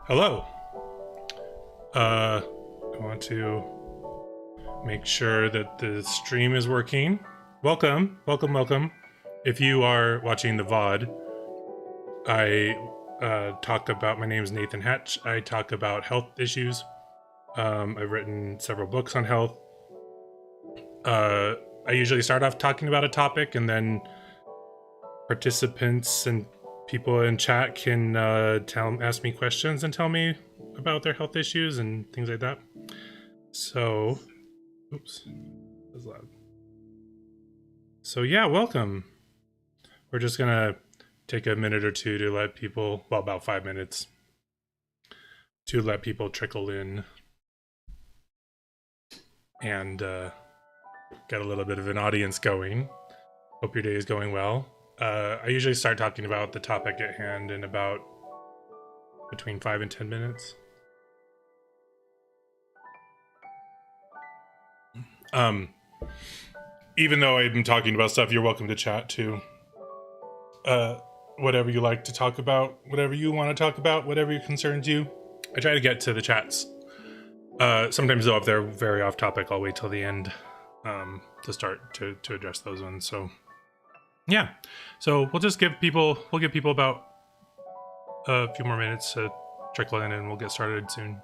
Hello. I want to make sure that the stream is working. Welcome, welcome, welcome. If you are watching the VOD, I talk about, my name is Nathan Hatch. I talk about health issues. I've written several books on health. I usually start off talking about a topic, and then participants and people in chat can ask me questions and tell me about their health issues and things like that. So, oops, that was loud. So yeah, welcome. We're just gonna take a minute or two to let people, well, about 5 minutes, to let people trickle in and get a little bit of an audience going. Hope your day is going well. I usually start talking about the topic at hand in about between 5 and 10 minutes. Even though I've been talking about stuff, you're welcome to chat too. Whatever you like to talk about, whatever you want to talk about, whatever concerns you. I try to get to the chats. Sometimes though, if they're very off topic, I'll wait till the end to start to address those ones. So yeah, so we'll give people about a few more minutes to trickle in, and we'll get started soon.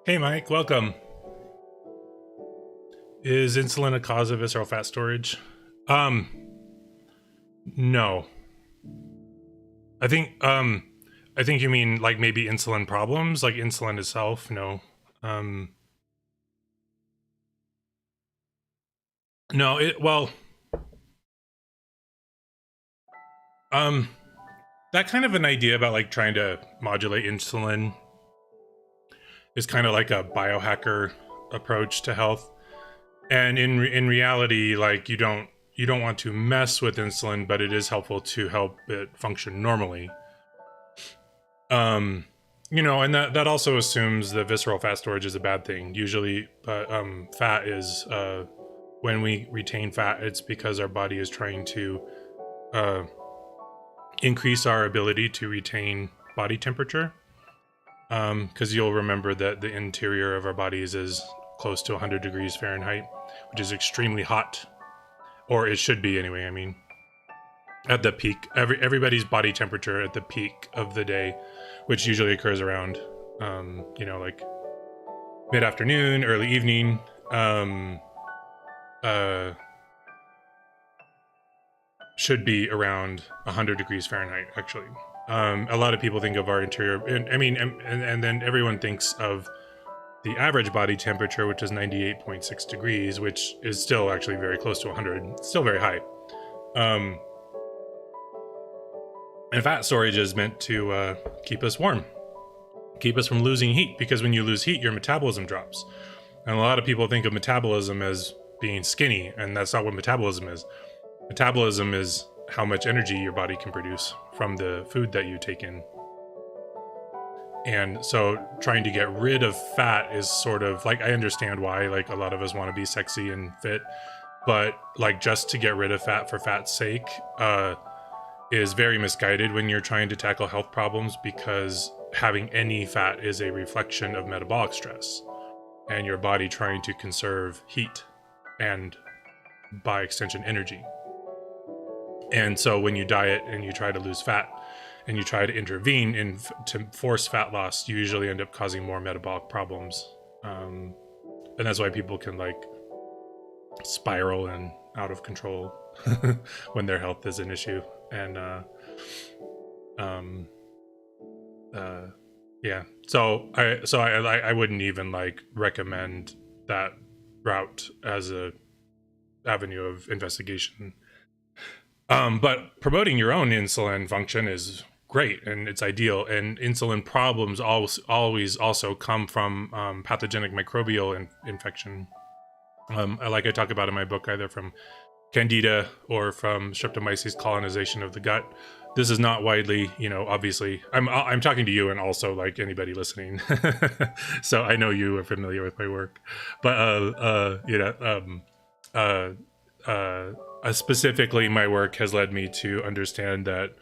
Hey Mike, welcome. Is insulin a cause of visceral fat storage? No. I think you mean like maybe insulin problems, like insulin itself. No. No, that kind of an idea about like trying to modulate insulin is kind of like a biohacker approach to health. And in reality, like you don't want to mess with insulin, but it is helpful to help it function normally. You know, and that also assumes that visceral fat storage is a bad thing. Usually, fat is when we retain fat, it's because our body is trying to increase our ability to retain body temperature. Because you'll remember that the interior of our bodies is close to 100 degrees Fahrenheit, which is extremely hot, or it should be anyway. I mean, at the peak, everybody's body temperature at the peak of the day, which usually occurs around, you know, like mid-afternoon, early evening, should be around 100 degrees Fahrenheit, actually. A lot of people think of our interior, and then everyone thinks of the average body temperature, which is 98.6 degrees, which is still actually very close to 100. It's still very high. And fat storage is meant to keep us warm, keep us from losing heat, because when you lose heat, your metabolism drops. And a lot of people think of metabolism as being skinny, and that's not what metabolism is. Metabolism is how much energy your body can produce from the food that you take in. And so trying to get rid of fat is sort of like, I understand why, like, a lot of us want to be sexy and fit, but like, just to get rid of fat for fat's sake is very misguided when you're trying to tackle health problems, because having any fat is a reflection of metabolic stress and your body trying to conserve heat and, by extension, energy. And so when you diet and you try to lose fat and you try to intervene to force fat loss, you usually end up causing more metabolic problems. And that's why people can like spiral and out of control when their health is an issue. And yeah, so I wouldn't even like recommend that route as a avenue of investigation. But promoting your own insulin function is great and it's ideal. And insulin problems always also come from pathogenic microbial infection. Like I talk about in my book, either from Candida or from Streptomyces colonization of the gut. This is not widely, obviously, I'm talking to you and also like anybody listening. So I know you are familiar with my work, but specifically my work has led me to understand that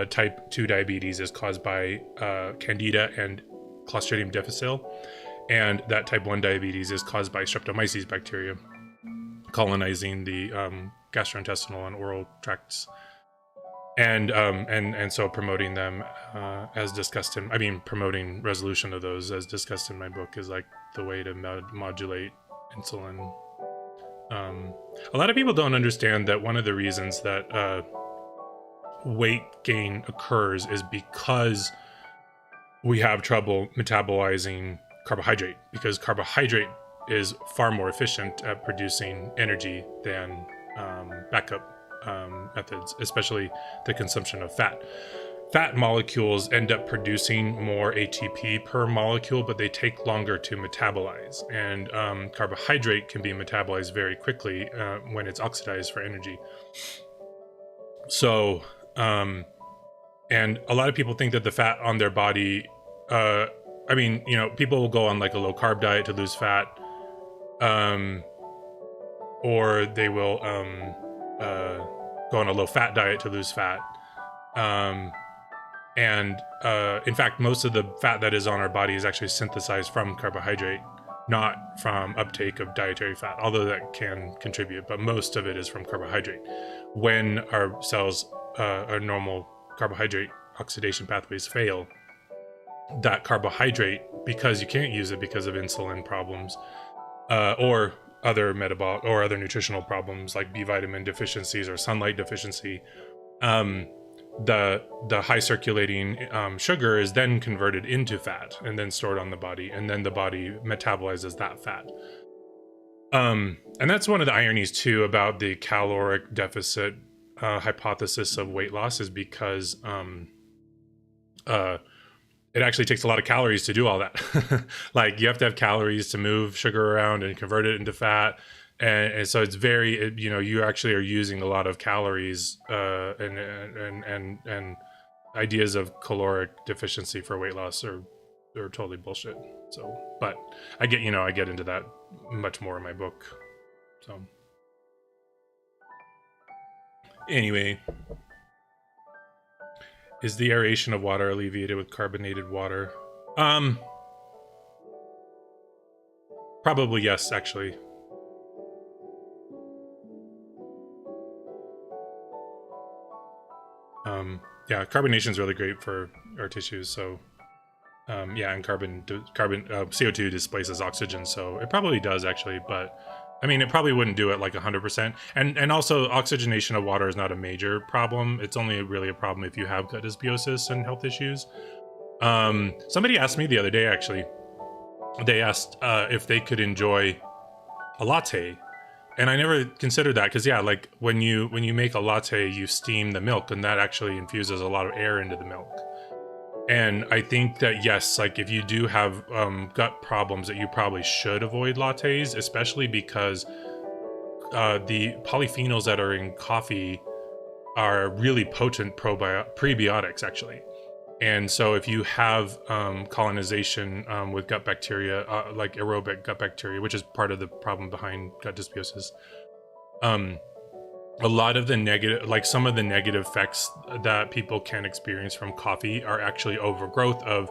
type 2 diabetes is caused by Candida and Clostridium difficile, and that type 1 diabetes is caused by Streptomyces bacteria colonizing the gastrointestinal and oral tracts, and so promoting them as discussed promoting resolution of those as discussed in my book is like the way to modulate insulin. A lot of people don't understand that one of the reasons that weight gain occurs is because we have trouble metabolizing carbohydrate, because carbohydrate is far more efficient at producing energy than backup methods, especially the consumption of fat. Fat molecules end up producing more ATP per molecule, but they take longer to metabolize. And carbohydrate can be metabolized very quickly when it's oxidized for energy. So, and a lot of people think that the fat on their body, people will go on like a low carb diet to lose fat, or they will go on a low fat diet to lose fat. And in fact, most of the fat that is on our body is actually synthesized from carbohydrate, not from uptake of dietary fat, although that can contribute, but most of it is from carbohydrate. When our cells, our normal carbohydrate oxidation pathways fail, that carbohydrate, because you can't use it because of insulin problems, or other metabolic or other nutritional problems like B vitamin deficiencies or sunlight deficiency, the high circulating sugar is then converted into fat and then stored on the body, and then the body metabolizes that fat. And that's one of the ironies too about the caloric deficit hypothesis of weight loss, is because it actually takes a lot of calories to do all that. Like you have to have calories to move sugar around and convert it into fat. And so it's very, you actually are using a lot of calories and ideas of caloric deficiency for weight loss are totally bullshit. So, but I get into that much more in my book. So anyway, is the aeration of water alleviated with carbonated water? Probably yes, actually. Yeah, carbonation is really great for our tissues. So, yeah, and CO2 displaces oxygen, so it probably does actually. But I mean, it probably wouldn't do it like 100%. And also, oxygenation of water is not a major problem. It's only really a problem if you have gut dysbiosis and health issues. Somebody asked me the other day, actually. They asked if they could enjoy a latte. And I never considered that, because yeah, like when you make a latte, you steam the milk, and that actually infuses a lot of air into the milk. And I think that yes, like if you do have gut problems, that you probably should avoid lattes, especially because the polyphenols that are in coffee are really potent prebiotics, actually. And so if you have colonization with gut bacteria, like aerobic gut bacteria, which is part of the problem behind gut dysbiosis, a lot of the negative, like some of the negative effects that people can experience from coffee are actually overgrowth of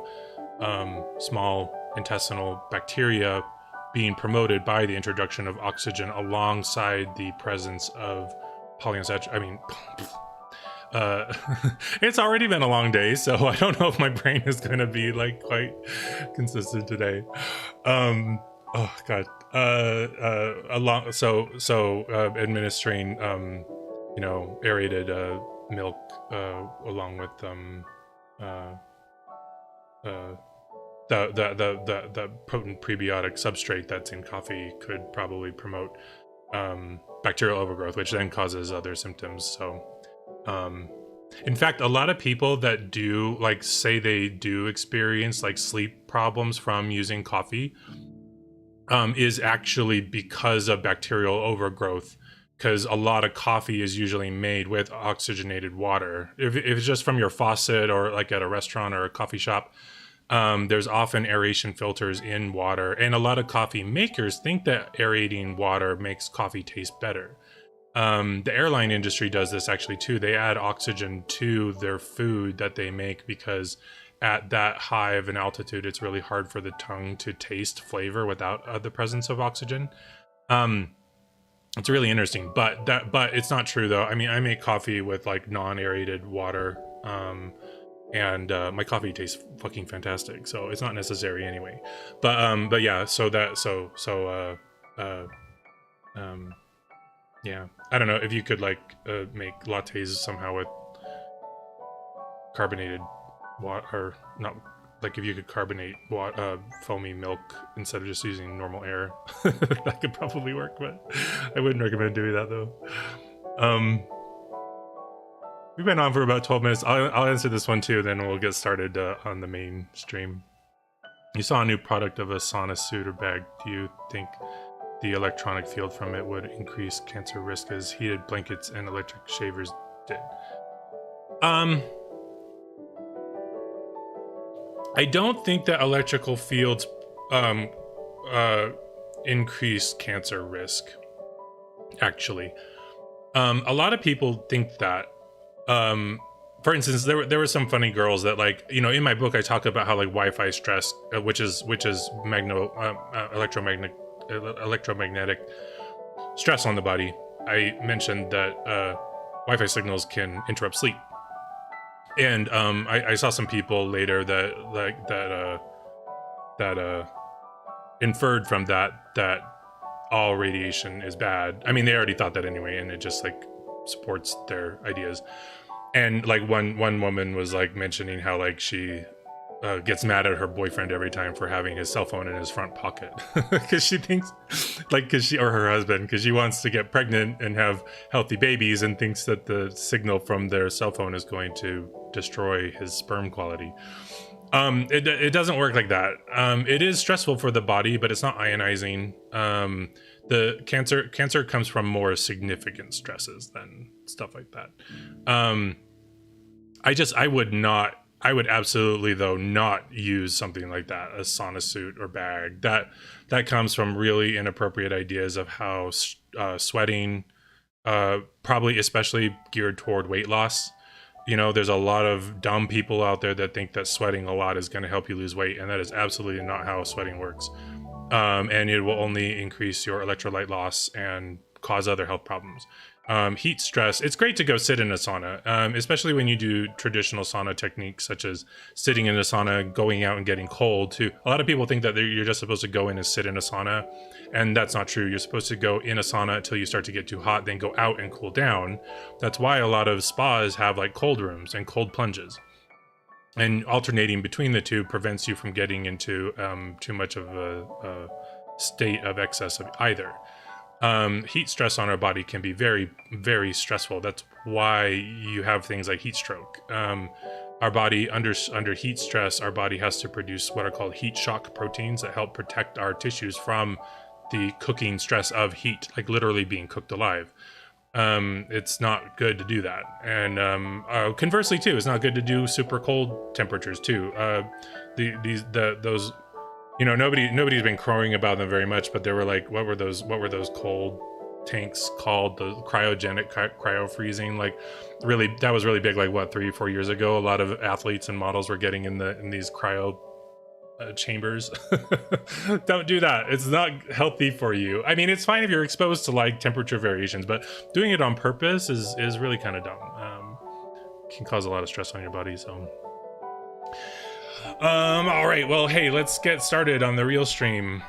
small intestinal bacteria being promoted by the introduction of oxygen alongside the presence of polyunsaturated. I mean, it's already been a long day, so I don't know if my brain is going to be like quite consistent today. Oh God. Administering aerated milk along with the potent prebiotic substrate that's in coffee could probably promote bacterial overgrowth, which then causes other symptoms. So in fact, a lot of people that do say they do experience like sleep problems from using coffee is actually because of bacterial overgrowth, because a lot of coffee is usually made with oxygenated water. If it's just from your faucet or like at a restaurant or a coffee shop, there's often aeration filters in water, and a lot of coffee makers think that aerating water makes coffee taste better. The airline industry does this actually too. They add oxygen to their food that they make because at that high of an altitude, it's really hard for the tongue to taste flavor without the presence of oxygen. It's really interesting, but it's not true though. I mean, I make coffee with like non-aerated water, and my coffee tastes fucking fantastic. So it's not necessary anyway. But yeah. Yeah. I don't know if you could like make lattes somehow with carbonated water, or not, like if you could carbonate foamy milk instead of just using normal air. That could probably work, but I wouldn't recommend doing that though. We've been on for about 12 minutes. I'll answer this one too, then we'll get started on the main stream. You saw a new product of a sauna suit or bag. Do you think the electronic field from it would increase cancer risk as heated blankets and electric shavers did? I don't think that electrical fields increase cancer risk, actually. A lot of people think that. For instance, there were some funny girls that, like, in my book I talk about how like Wi-Fi stress, which is electromagnetic stress on the body. I mentioned that Wi-Fi signals can interrupt sleep. And I saw some people later that inferred from that all radiation is bad. I mean, they already thought that anyway, and it just like supports their ideas. And like one woman was like mentioning how like she gets mad at her boyfriend every time for having his cell phone in his front pocket because she thinks or her husband, because she wants to get pregnant and have healthy babies and thinks that the signal from their cell phone is going to destroy his sperm quality. It doesn't work like that. It is stressful for the body, but it's not ionizing. The cancer comes from more significant stresses than stuff like that. I would absolutely though not use something like that, a sauna suit or bag. That comes from really inappropriate ideas of how sweating, probably especially geared toward weight loss. There's a lot of dumb people out there that think that sweating a lot is going to help you lose weight, and that is absolutely not how sweating works. And it will only increase your electrolyte loss and cause other health problems. Heat stress, it's great to go sit in a sauna, especially when you do traditional sauna techniques such as sitting in a sauna, going out and getting cold too. A lot of people think that you're just supposed to go in and sit in a sauna, and that's not true. You're supposed to go in a sauna until you start to get too hot, then go out and cool down. That's why a lot of spas have like cold rooms and cold plunges. And alternating between the two prevents you from getting into too much of a state of excess of either. Heat stress on our body can be very, very stressful. That's why you have things like heat stroke. Our body, under heat stress, our body has to produce what are called heat shock proteins that help protect our tissues from the cooking stress of heat, like literally being cooked alive. It's not good to do that. And conversely too, it's not good to do super cold temperatures too. Those, nobody's been crowing about them very much, but there were like, what were those cold tanks called? The cryogenic cryo freezing, like really, that was really big, like what, 3 or 4 years ago. A lot of athletes and models were getting in these cryo chambers. Don't do that. It's not healthy for you. I mean, it's fine if you're exposed to like temperature variations, but doing it on purpose is really kind of dumb. Can cause a lot of stress on your body. So all right, well, hey, let's get started on the real stream,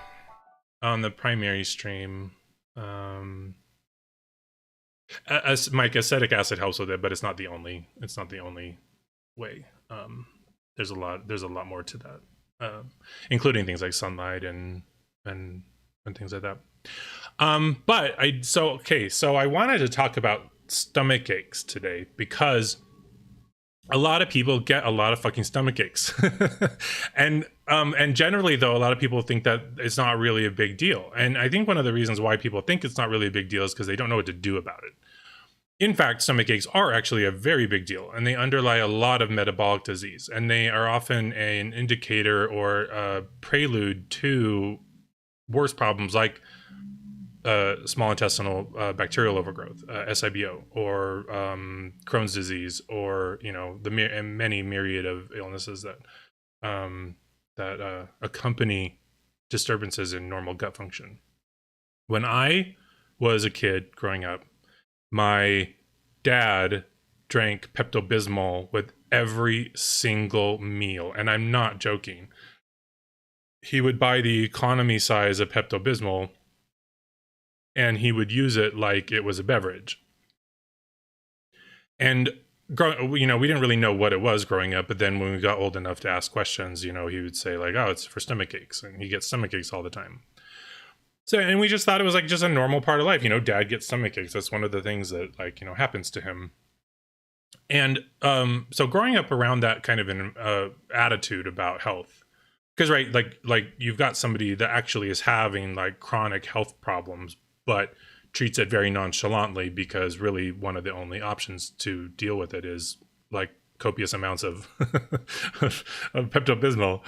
on the primary stream. Mike, acetic acid helps with it, but it's not the only way. There's a lot more to that. Including things like sunlight and things like that. So I wanted to talk about stomach aches today because a lot of people get a lot of fucking stomach aches. And generally though, a lot of people think that it's not really a big deal. And I think one of the reasons why people think it's not really a big deal is because they don't know what to do about it. In fact, stomach aches are actually a very big deal, and they underlie a lot of metabolic disease, and they are often an indicator or a prelude to worse problems like small intestinal bacterial overgrowth, SIBO, or Crohn's disease, or many myriad of illnesses that accompany disturbances in normal gut function. When I was a kid growing up, my dad drank Pepto-Bismol with every single meal, and I'm not joking. He would buy the economy size of Pepto-Bismol, and he would use it like it was a beverage. And we didn't really know what it was growing up, but then when we got old enough to ask questions, he would say like, "Oh, it's for stomach aches," and he gets stomach aches all the time. So, and we just thought it was like just a normal part of life. Dad gets stomach aches. That's one of the things that happens to him. And so growing up around that kind of an attitude about health, because right, like you've got somebody that actually is having like chronic health problems, but treats it very nonchalantly because really one of the only options to deal with it is like copious amounts of of Pepto-Bismol.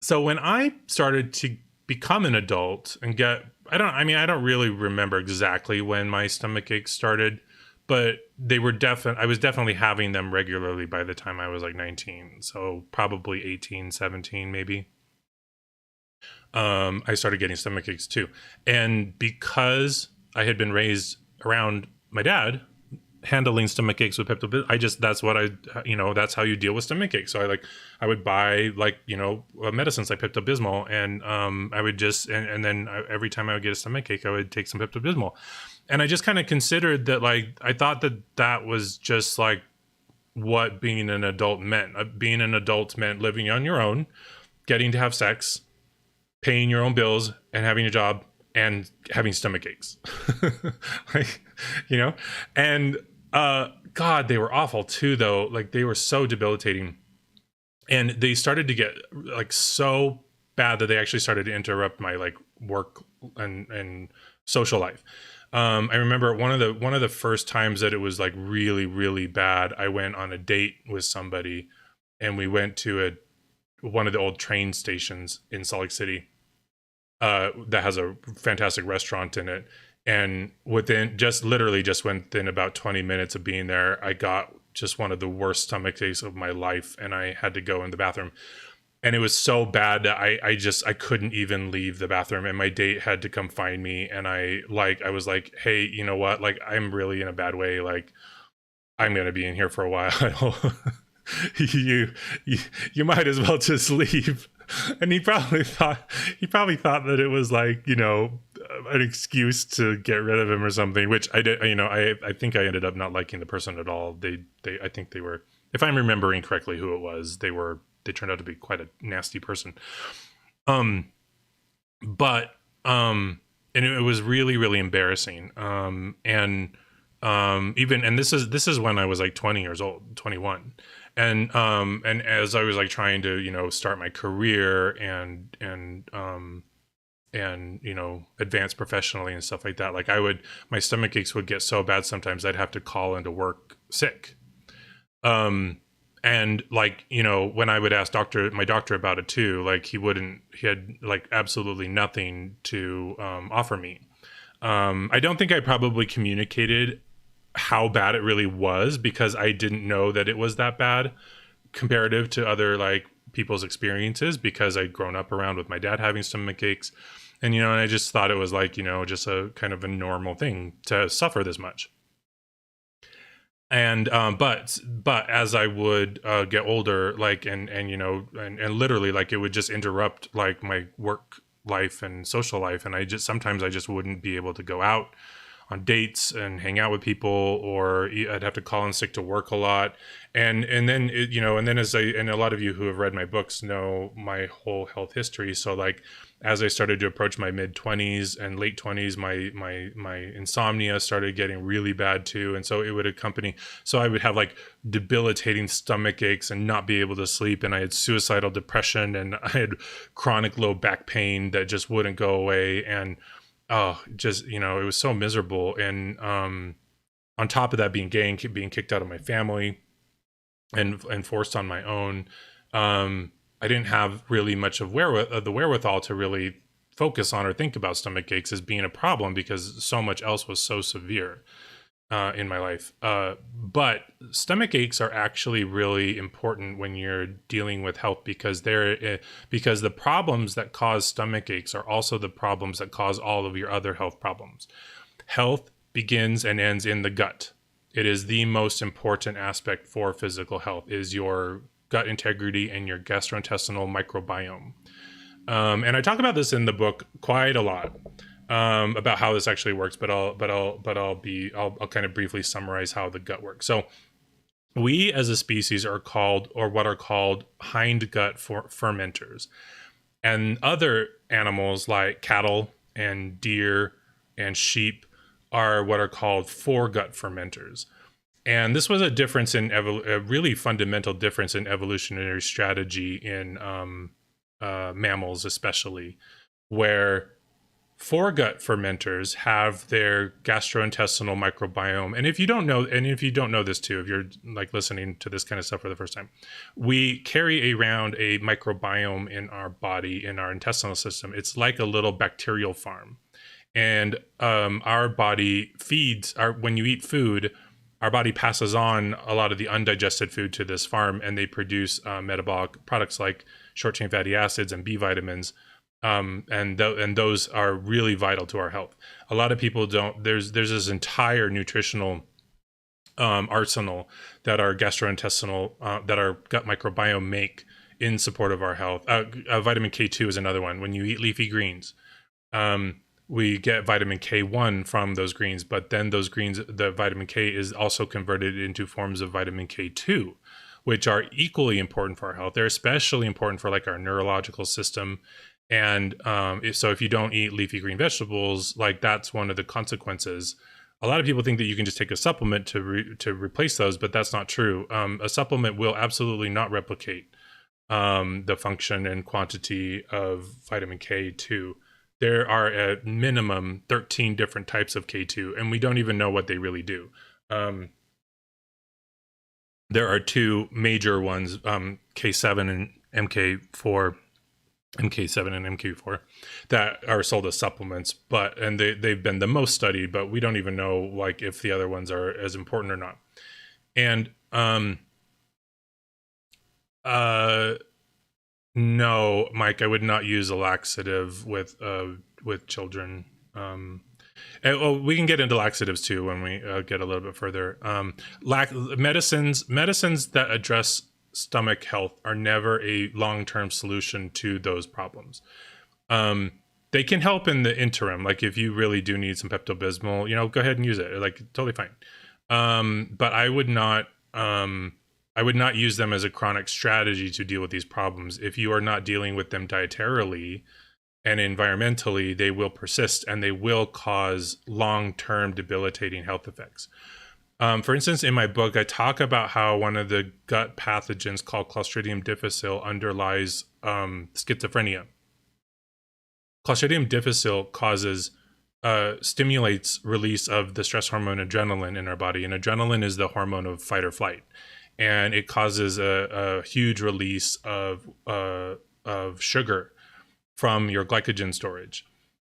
So when I started to become an adult and I don't really remember exactly when my stomach aches started, but I was definitely having them regularly by the time I was like 19. So probably 18, 17, maybe. I started getting stomach aches too. And because I had been raised around my dad handling stomach aches with Pepto-Bismol, that's how you deal with stomach aches. So I would buy medicines like Pepto-Bismol, and I would just and then every time I would get a stomach ache, I would take some Pepto-Bismol. And I just kind of considered that, like, I thought that was just like what being an adult meant. Being an adult meant living on your own, getting to have sex, paying your own bills, and having a job, and having stomach aches. And God, they were awful too, though. Like, they were so debilitating, and they started to get like so bad that they actually started to interrupt my like work and social life. I remember one of the first times that it was like really, really bad. I went on a date with somebody, and we went to one of the old train stations in Salt Lake City that has a fantastic restaurant in it. And within about 20 minutes of being there, I got just one of the worst stomach aches of my life, and I had to go in the bathroom. And it was so bad that I couldn't even leave the bathroom, and my date had to come find me. And I was like, "Hey, you know what? Like, I'm really in a bad way. Like, I'm gonna be in here for a while. you might as well just leave." And he probably thought that it was like, an excuse to get rid of him or something, which I did. I think I ended up not liking the person at all. I think they were, if I'm remembering correctly who it was, they turned out to be quite a nasty person. And it was really, really embarrassing. And this is when I was like 20 years old, 21. And as I was like trying to, start my career and and advance professionally and stuff like that. Like my stomach aches would get so bad sometimes I'd have to call into work sick. And like, when I would ask my doctor about it too, like he had like absolutely nothing to offer me. I don't think I probably communicated how bad it really was because I didn't know that it was that bad comparative to other like people's experiences, because I'd grown up around with my dad having stomach aches, and and I just thought it was like just a kind of a normal thing to suffer this much. And but as I would get older, like and literally, like, it would just interrupt like my work life and social life, and sometimes I just wouldn't be able to go out on dates and hang out with people, or I'd have to call in sick to work a lot. And then and then and a lot of you who have read my books know my whole health history. So like as I started to approach my mid-20s and late 20s, my insomnia started getting really bad too. And so it would accompany, so I would have like debilitating stomach aches and not be able to sleep. And I had suicidal depression, and I had chronic low back pain that just wouldn't go away. And just, it was so miserable. And on top of that, being gay and being kicked out of my family and forced on my own, I didn't have really much of the wherewithal to really focus on or think about stomach aches as being a problem, because so much else was so severe in my life. But stomach aches are actually really important when you're dealing with health, because because the problems that cause stomach aches are also the problems that cause all of your other health problems. Health begins and ends in the gut. It is the most important aspect for physical health, is your gut integrity and your gastrointestinal microbiome. And I talk about this in the book quite a lot, about how this actually works, but I'll kind of briefly summarize how the gut works. So we as a species are called, or what are called, hindgut fermenters. And other animals like cattle and deer and sheep are what are called foregut fermenters. And this was a difference in a really fundamental difference in evolutionary strategy in mammals, especially, where foregut fermenters have their gastrointestinal microbiome. And if you don't know this too, if you're like listening to this kind of stuff for the first time, we carry around a microbiome in our body, in our intestinal system. It's like a little bacterial farm. And our body when you eat food, our body passes on a lot of the undigested food to this farm, and they produce metabolic products like short chain fatty acids and B vitamins. And those are really vital to our health. A lot of people don't. There's this entire nutritional arsenal that our gastrointestinal, that our gut microbiome make in support of our health. Vitamin K2 is another one. When you eat leafy greens, we get vitamin K1 from those greens, but then those greens, the vitamin K is also converted into forms of vitamin K2, which are equally important for our health. They're especially important for like our neurological system. And so if you don't eat leafy green vegetables, like that's one of the consequences. A lot of people think that you can just take a supplement to replace those, but that's not true. A supplement will absolutely not replicate the function and quantity of vitamin K2. There are at minimum 13 different types of K2, and we don't even know what they really do. There are two major ones, K7 and MK4. MK7 and MK4 that are sold as supplements, and they've been the most studied, but we don't even know like if the other ones are as important or not. And no, Mike, I would not use a laxative with children. We can get into laxatives too when we get a little bit further. Medicines that address stomach health are never a long-term solution to those problems. They can help in the interim, like if you really do need some Pepto-Bismol, go ahead and use it, like totally fine. But I would not use them as a chronic strategy to deal with these problems. If you are not dealing with them dietarily and environmentally, they will persist and they will cause long-term debilitating health effects. For instance, in my book, I talk about how one of the gut pathogens called Clostridium difficile underlies schizophrenia. Clostridium difficile stimulates release of the stress hormone adrenaline in our body, and adrenaline is the hormone of fight or flight, and it causes a huge release of sugar from your glycogen storage.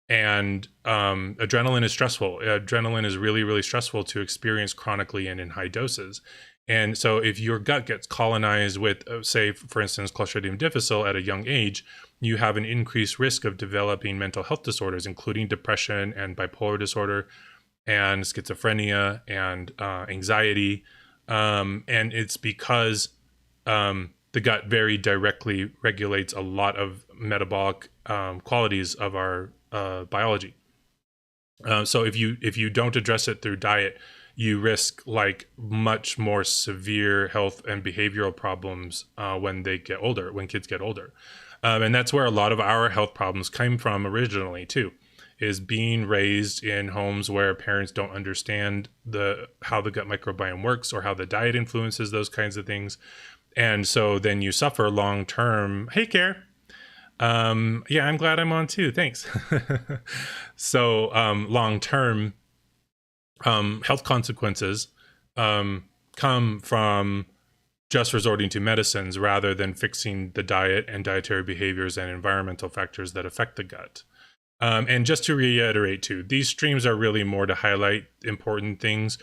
And adrenaline is stressful. Adrenaline is really, really stressful to experience chronically and in high doses. And so if your gut gets colonized with, say, for instance, Clostridium difficile at a young age, you have an increased risk of developing mental health disorders, including depression and bipolar disorder and schizophrenia and anxiety. And it's because the gut very directly regulates a lot of metabolic qualities of our biology. So if you don't address it through diet, you risk like much more severe health and behavioral problems when kids get older. And that's where a lot of our health problems came from originally too, is being raised in homes where parents don't understand how the gut microbiome works or how the diet influences those kinds of things. And so then you suffer long-term, hey, Care. Yeah, I'm glad I'm on too. Thanks. So long-term health consequences come from just resorting to medicines rather than fixing the diet and dietary behaviors and environmental factors that affect the gut. And just to reiterate too, these streams are really more to highlight important things.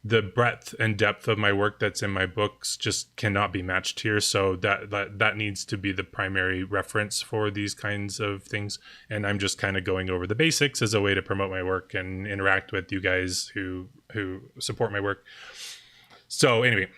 The breadth and depth of my work that's in my books just cannot be matched here. So that needs to be the primary reference for these kinds of things. And I'm just kind of going over the basics as a way to promote my work and interact with you guys who support my work. So anyway,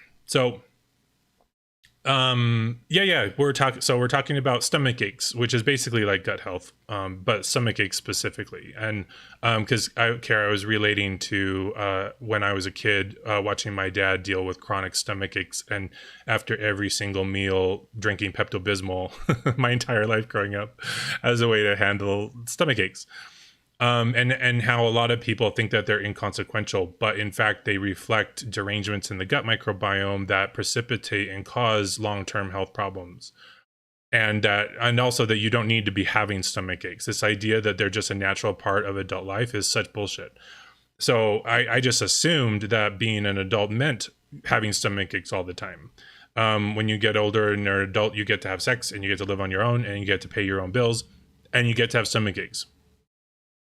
we're talking about stomach aches, which is basically like gut health, but stomach aches specifically. And because I was relating to when I was a kid, watching my dad deal with chronic stomach aches, and after every single meal drinking Pepto-Bismol my entire life growing up as a way to handle stomach aches. And how a lot of people think that they're inconsequential, but in fact they reflect derangements in the gut microbiome that precipitate and cause long-term health problems. And also that you don't need to be having stomach aches. This idea that they're just a natural part of adult life is such bullshit. So I just assumed that being an adult meant having stomach aches all the time. When you get older and you're an adult, you get to have sex and you get to live on your own and you get to pay your own bills and you get to have stomach aches.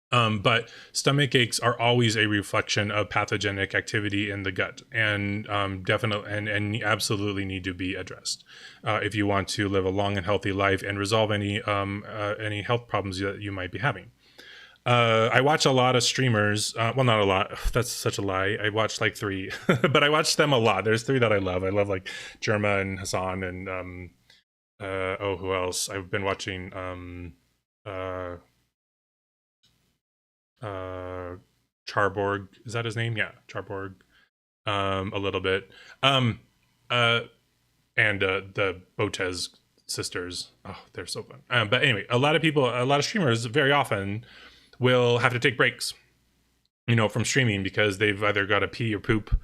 But stomach aches are always a reflection of pathogenic activity in the gut, and definitely and absolutely need to be addressed if you want to live a long and healthy life and resolve any health problems that you might be having. I watch a lot of streamers. Well, not a lot. That's such a lie. I watched like 3, but I watch them a lot. There's 3 that I love. I love like Jerma and Hassan and who else? I've been watching Charborg, is that his name? Yeah, Charborg. A little bit. And the Botez sisters. Oh, they're so fun. But anyway, a lot of streamers very often will have to take breaks, from streaming because they've either got to pee or poop.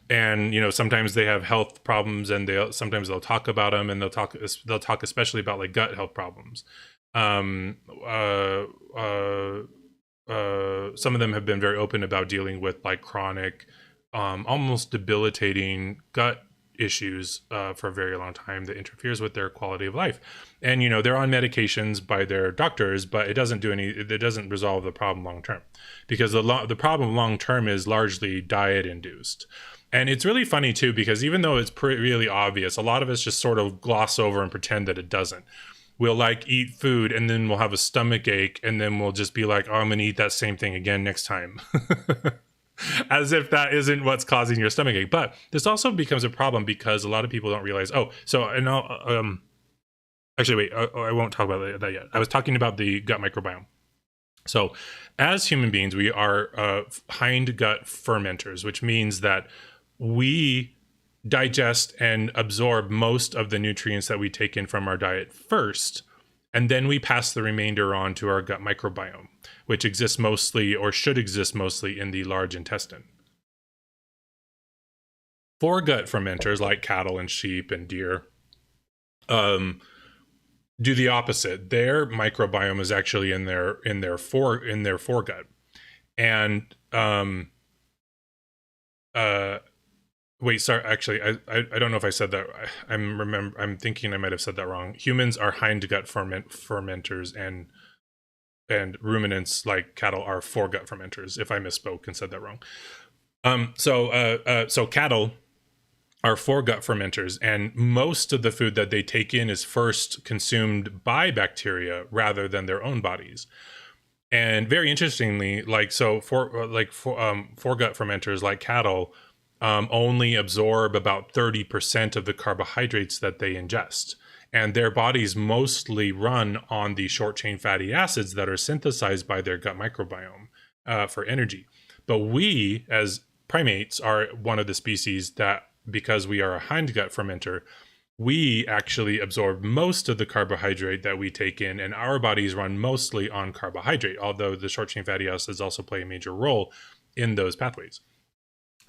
And sometimes they have health problems, and sometimes they'll talk about them, and they'll talk especially about like gut health problems. Some of them have been very open about dealing with like chronic, almost debilitating gut issues for a very long time that interferes with their quality of life. And they're on medications by their doctors, but it doesn't resolve the problem long term, because the problem long term is largely diet induced. And it's really funny too, because even though it's really obvious, a lot of us just sort of gloss over and pretend that it doesn't. We'll like eat food and then we'll have a stomach ache, and then we'll just be like, oh, I'm gonna eat that same thing again next time. As if that isn't what's causing your stomach ache. But this also becomes a problem because a lot of people don't realize, actually, wait, I won't talk about that yet. I was talking about the gut microbiome. So as human beings, we are hind gut fermenters, which means that we digest and absorb most of the nutrients that we take in from our diet first, and then we pass the remainder on to our gut microbiome, which exists mostly, or should exist mostly, in the large intestine. For gut fermenters like cattle and sheep and deer, do the opposite. Their microbiome is actually in their foregut, and uh, wait, sorry. Actually, I don't know if I said that. I'm thinking I might have said that wrong. Humans are hindgut fermenters, and ruminants like cattle are foregut fermenters. If I misspoke and said that wrong. So cattle are foregut fermenters, and most of the food that they take in is first consumed by bacteria rather than their own bodies. And very interestingly, foregut fermenters like cattle only absorb about 30% of the carbohydrates that they ingest. And their bodies mostly run on the short chain fatty acids that are synthesized by their gut microbiome for energy. But we, as primates, are one of the species that, because we are a hindgut fermenter, we actually absorb most of the carbohydrate that we take in, and our bodies run mostly on carbohydrate, although the short chain fatty acids also play a major role in those pathways.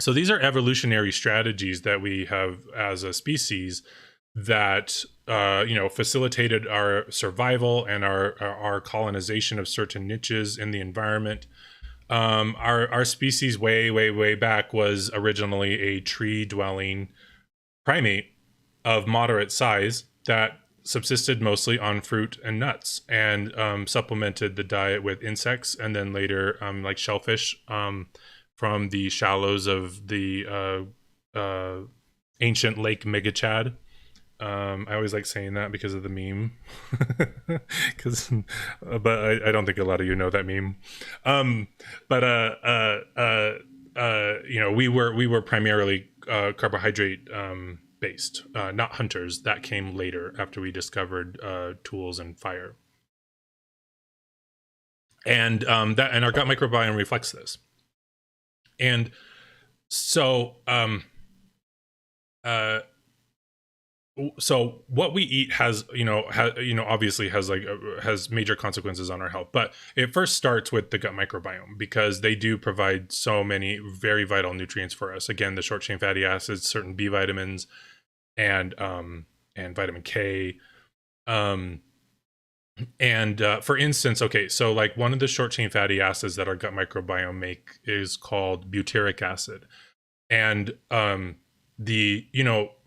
So these are evolutionary strategies that we have as a species that facilitated our survival and our colonization of certain niches in the environment. Our species way back was originally a tree dwelling primate of moderate size that subsisted mostly on fruit and nuts, and supplemented the diet with insects, and then later like shellfish from the shallows of the ancient Lake Megachad. I always like saying that because of the meme, but I don't think a lot of you know that meme. We were primarily carbohydrate based, not hunters. That came later after we discovered tools and fire, and our gut microbiome reflects this. And so so what we eat has obviously has major consequences on our health, but it first starts with the gut microbiome, because they do provide so many very vital nutrients for us. Again, the short chain fatty acids, certain B vitamins, and vitamin K. For instance, okay, so like one of the short chain fatty acids that our gut microbiome make is called butyric acid. And a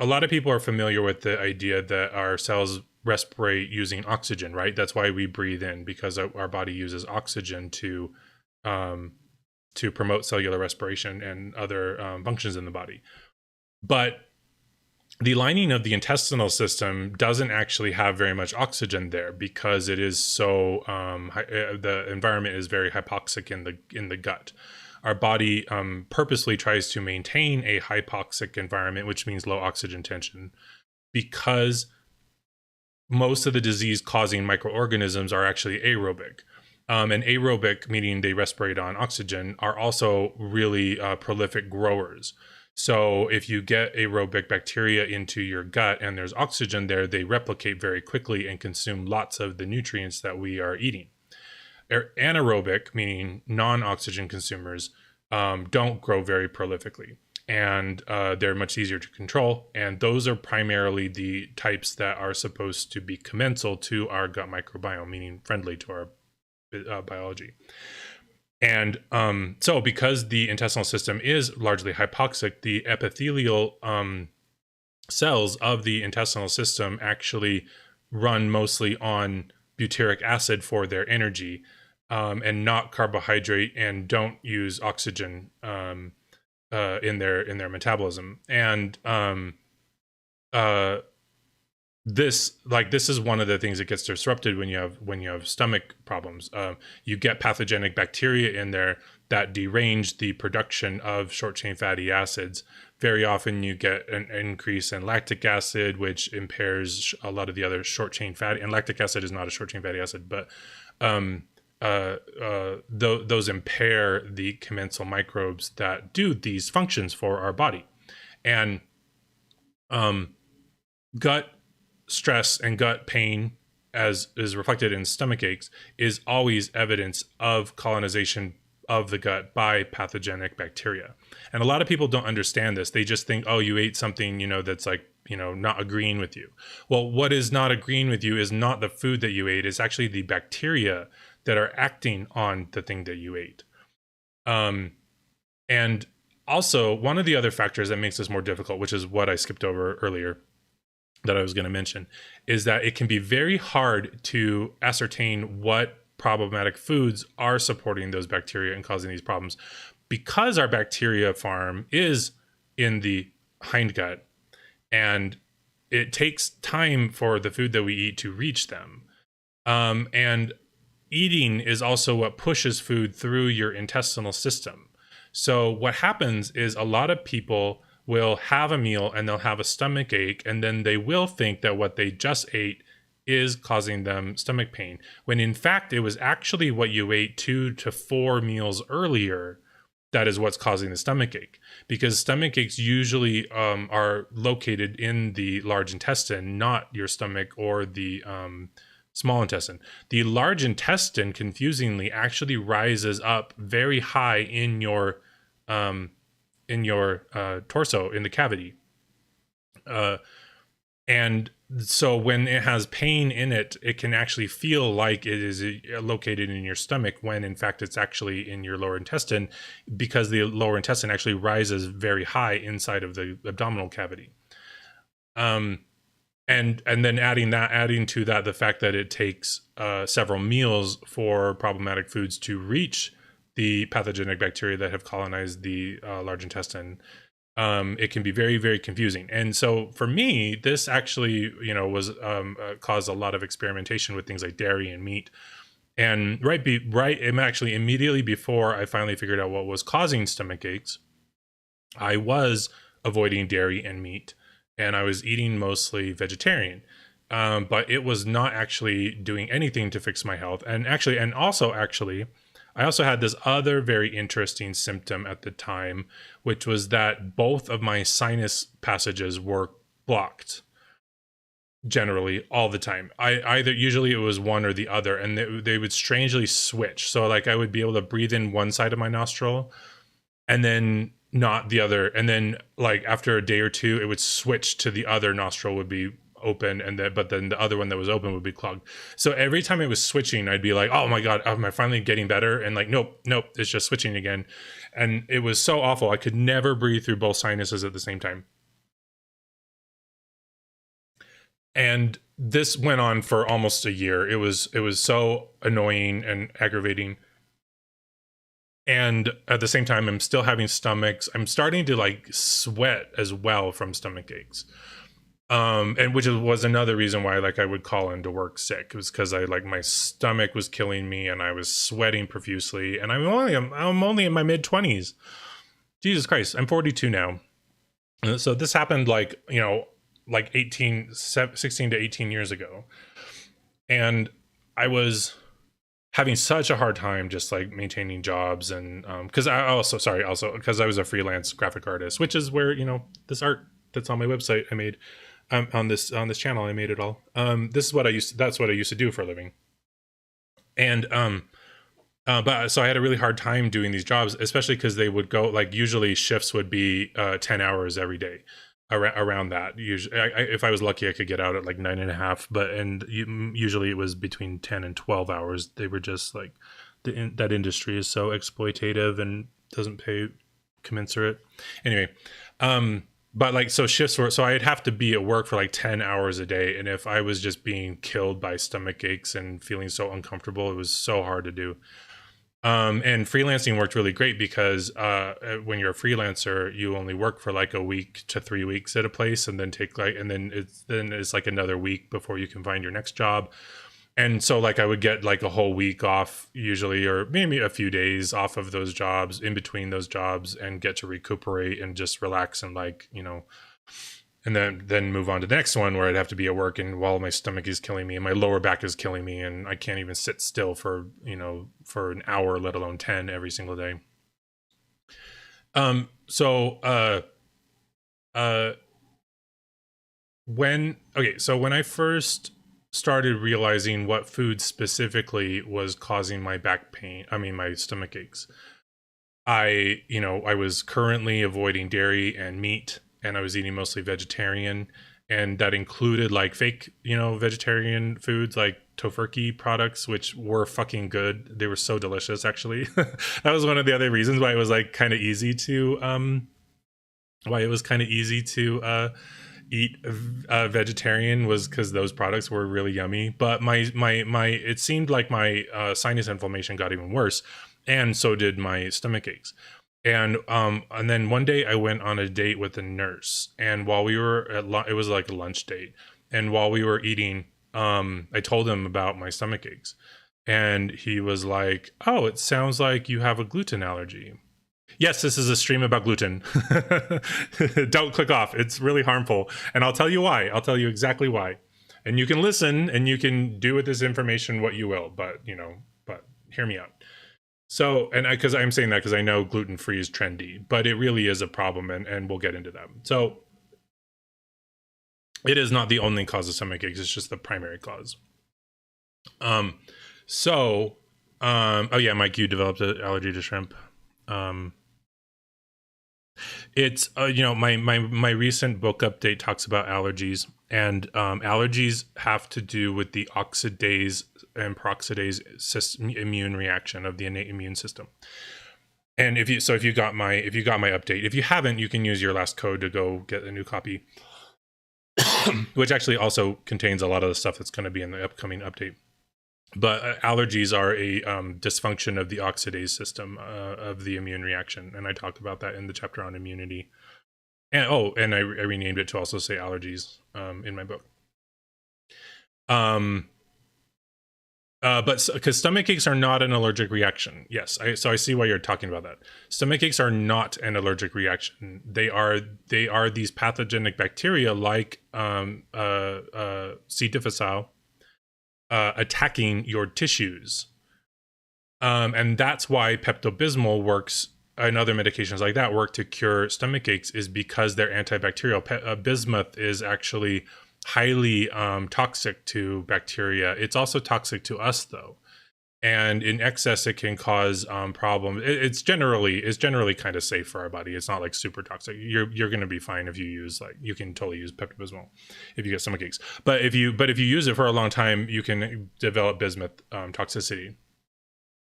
lot of people are familiar with the idea that our cells respirate using oxygen, right? That's why we breathe in, because our body uses oxygen to promote cellular respiration and other functions in the body. But the lining of the intestinal system doesn't actually have very much oxygen there, because it is so the environment is very hypoxic in the gut. Our body purposely tries to maintain a hypoxic environment, which means low oxygen tension, because most of the disease-causing microorganisms are actually aerobic. And aerobic, meaning they respirate on oxygen, are also really prolific growers. So if you get aerobic bacteria into your gut and there's oxygen there, they replicate very quickly and consume lots of the nutrients that we are eating. Anaerobic, meaning non-oxygen consumers, don't grow very prolifically, and they're much easier to control. And those are primarily the types that are supposed to be commensal to our gut microbiome, meaning friendly to our biology. And so because the intestinal system is largely hypoxic, the epithelial cells of the intestinal system actually run mostly on butyric acid for their energy, and not carbohydrate, and don't use oxygen in their metabolism. And this is one of the things that gets disrupted when you have stomach problems. You get pathogenic bacteria in there that derange the production of short chain fatty acids. Very often you get an increase in lactic acid, which impairs a lot of the other short chain fatty. And lactic acid is not a short chain fatty acid, but those impair the commensal microbes that do these functions for our body. And gut stress and gut pain, as is reflected in stomach aches, is always evidence of colonization of the gut by pathogenic bacteria. And a lot of people don't understand this. They just think, oh, you ate something, that's like not agreeing with you. Well, what is not agreeing with you is not the food that you ate, it's actually the bacteria that are acting on the thing that you ate. And also, one of the other factors that makes this more difficult, which is what I skipped over earlier that I was going to mention, is that it can be very hard to ascertain what problematic foods are supporting those bacteria and causing these problems, because our bacteria farm is in the hindgut, and it takes time for the food that we eat to reach them. And eating is also what pushes food through your intestinal system. So what happens is a lot of people will have a meal and they'll have a stomach ache, and then they will think that what they just ate is causing them stomach pain, when in fact it was actually what you ate 2 to 4 meals earlier that is what's causing the stomach ache. Because stomach aches usually are located in the large intestine, not your stomach or the small intestine. The large intestine, confusingly, actually rises up very high in your torso, in the cavity. And so when it has pain in it, it can actually feel like it is located in your stomach, when in fact it's actually in your lower intestine, because the lower intestine actually rises very high inside of the abdominal cavity. And then adding to that the fact that it takes several meals for problematic foods to reach the pathogenic bacteria that have colonized the large intestine, it can be very, very confusing. And so for me, this actually, was caused a lot of experimentation with things like dairy and meat. And actually immediately before I finally figured out what was causing stomach aches, I was avoiding dairy and meat, and I was eating mostly vegetarian. But it was not actually doing anything to fix my health. And also I also had this other very interesting symptom at the time, which was that both of my sinus passages were blocked, generally all the time. Usually it was one or the other, and they would strangely switch. So like I would be able to breathe in one side of my nostril and then not the other. And then like after a day or two, it would switch to the other nostril would be open, but then the other one that was open would be clogged. So every time it was switching, I'd be like, oh my God, am I finally getting better? And like, nope, it's just switching again. And it was so awful. I could never breathe through both sinuses at the same time. And this went on for almost a year. It was so annoying and aggravating. And at the same time, I'm still having stomachs. I'm starting to like sweat as well from stomach aches. And which was another reason why like I would call into work sick. It was because my stomach was killing me and I was sweating profusely. And I'm only in my mid-20s. Jesus Christ, I'm 42 now. So this happened like 16 to 18 years ago. And I was having such a hard time just like maintaining jobs, and because because I was a freelance graphic artist, which is where this art that's on my website I made. On this channel, I made it all. That's what I used to do for a living. And but so I had a really hard time doing these jobs, especially because they would go like, usually shifts would be 10 hours every day, around that. Usually, if I was lucky, I could get out at like 9.5. Usually it was between 10 and 12 hours. They were just like that industry is so exploitative and doesn't pay commensurate. Anyway, but like, so shifts were, so I'd have to be at work for like 10 hours a day. And if I was just being killed by stomach aches and feeling so uncomfortable, it was so hard to do. And freelancing worked really great because when you're a freelancer, you only work for like a week to 3 weeks at a place, and then it's like another week before you can find your next job. And so like I would get like a whole week off usually, or maybe a few days off of those jobs, in between those jobs, and get to recuperate and just relax and and then move on to the next one where I'd have to be at work, and while my stomach is killing me and my lower back is killing me and I can't even sit still for an hour, let alone 10 every single day. When I first started realizing what food specifically was causing my my stomach aches, I was currently avoiding dairy and meat, and I was eating mostly vegetarian. and that included like fake, vegetarian foods like tofurkey products, which were fucking good. They were so delicious, actually. That was one of the other reasons why it was like kind of easy to eat vegetarian, was because those products were really yummy. But my it seemed like my sinus inflammation got even worse, and so did my stomach aches. And then one day I went on a date with a nurse, and while we were at it was like a lunch date, and while we were eating, I told him about my stomach aches, and he was like, "Oh, it sounds like you have a gluten allergy." Yes, this is a stream about gluten. Don't click off. It's really harmful. And I'll tell you why. I'll tell you exactly why. And you can listen and you can do with this information what you will, but hear me out. So, and because I'm saying that because I know gluten-free is trendy, but it really is a problem, and we'll get into that. So it is not the only cause of stomach aches. It's just the primary cause. Oh yeah, Mike, you developed an allergy to shrimp. It's my recent book update talks about allergies, and allergies have to do with the oxidase and peroxidase immune reaction of the innate immune system. And if you got my update, if you haven't, you can use your last code to go get a new copy, which actually also contains a lot of the stuff that's going to be in the upcoming update. But allergies are a dysfunction of the oxidase system of the immune reaction, and I talk about that in the chapter on immunity. And I renamed it to also say allergies in my book. But because stomach aches are not an allergic reaction, yes, so I see why you're talking about that. Stomach aches are not an allergic reaction. They are these pathogenic bacteria like C. difficile. Attacking your tissues. And that's why Pepto-Bismol works, and other medications like that work to cure stomach aches, is because they're antibacterial. Bismuth is actually highly toxic to bacteria. It's also toxic to us, though. And in excess, it can cause problems. It's generally kind of safe for our body. It's not like super toxic. You're going to be fine if you use, like, you can totally use Pepto-Bismol if you get stomach aches. But if you use it for a long time, you can develop bismuth toxicity.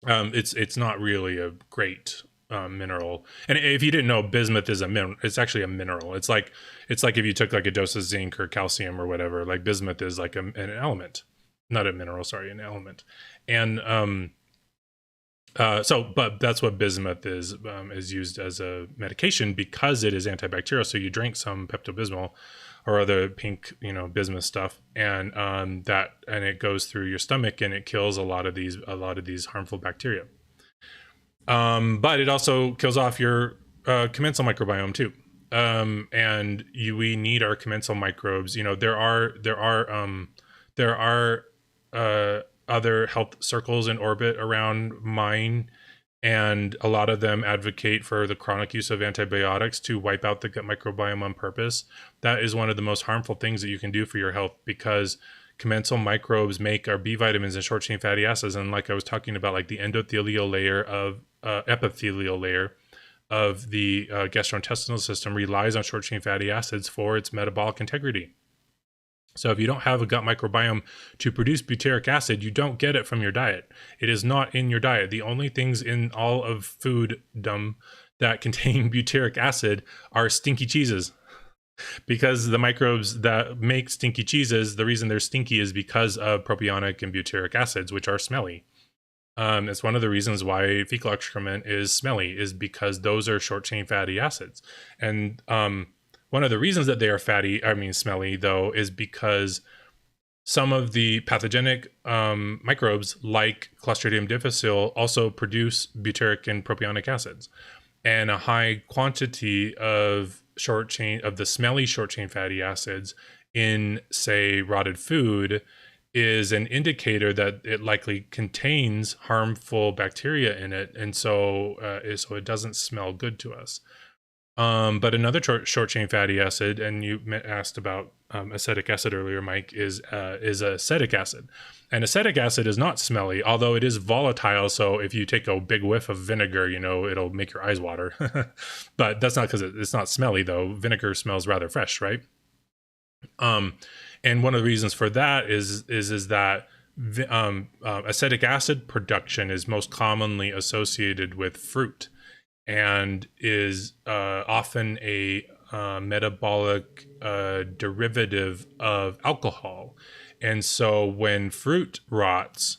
It's not really a great mineral. And if you didn't know, bismuth is a mineral. It's actually a mineral. It's like if you took like a dose of zinc or calcium or whatever. Like, bismuth is like an element. Not a mineral, sorry, an element. And but that's what bismuth is used as a medication because it is antibacterial. So you drink some Pepto-Bismol or other pink, bismuth stuff, and it goes through your stomach and it kills a lot of these harmful bacteria. But it also kills off your commensal microbiome too. And we need our commensal microbes. There are other health circles in orbit around mine, and a lot of them advocate for the chronic use of antibiotics to wipe out the gut microbiome on purpose. That is one of the most harmful things that you can do for your health, because commensal microbes make our B vitamins and short chain fatty acids. And like I was talking about, like the epithelial layer of the gastrointestinal system relies on short chain fatty acids for its metabolic integrity. So if you don't have a gut microbiome to produce butyric acid, you don't get it from your diet. It is not in your diet. The only things in all of fooddom that contain butyric acid are stinky cheeses. Because the microbes that make stinky cheeses, the reason they're stinky is because of propionic and butyric acids, which are smelly. It's one of the reasons why fecal excrement is smelly, is because those are short chain fatty acids. And one of the reasons that they are smelly, though, is because some of the pathogenic microbes, like Clostridium difficile, also produce butyric and propionic acids. And a high quantity of the smelly short chain fatty acids in, say, rotted food is an indicator that it likely contains harmful bacteria in it, and so it doesn't smell good to us. But another short chain fatty acid, and you asked about acetic acid earlier, Mike, is acetic acid. And acetic acid is not smelly, although it is volatile. So if you take a big whiff of vinegar, it'll make your eyes water. But that's not because it's not smelly, though. Vinegar smells rather fresh, right? Um, and one of the reasons for that is that acetic acid production is most commonly associated with fruit, and is often a metabolic derivative of alcohol. And so when fruit rots,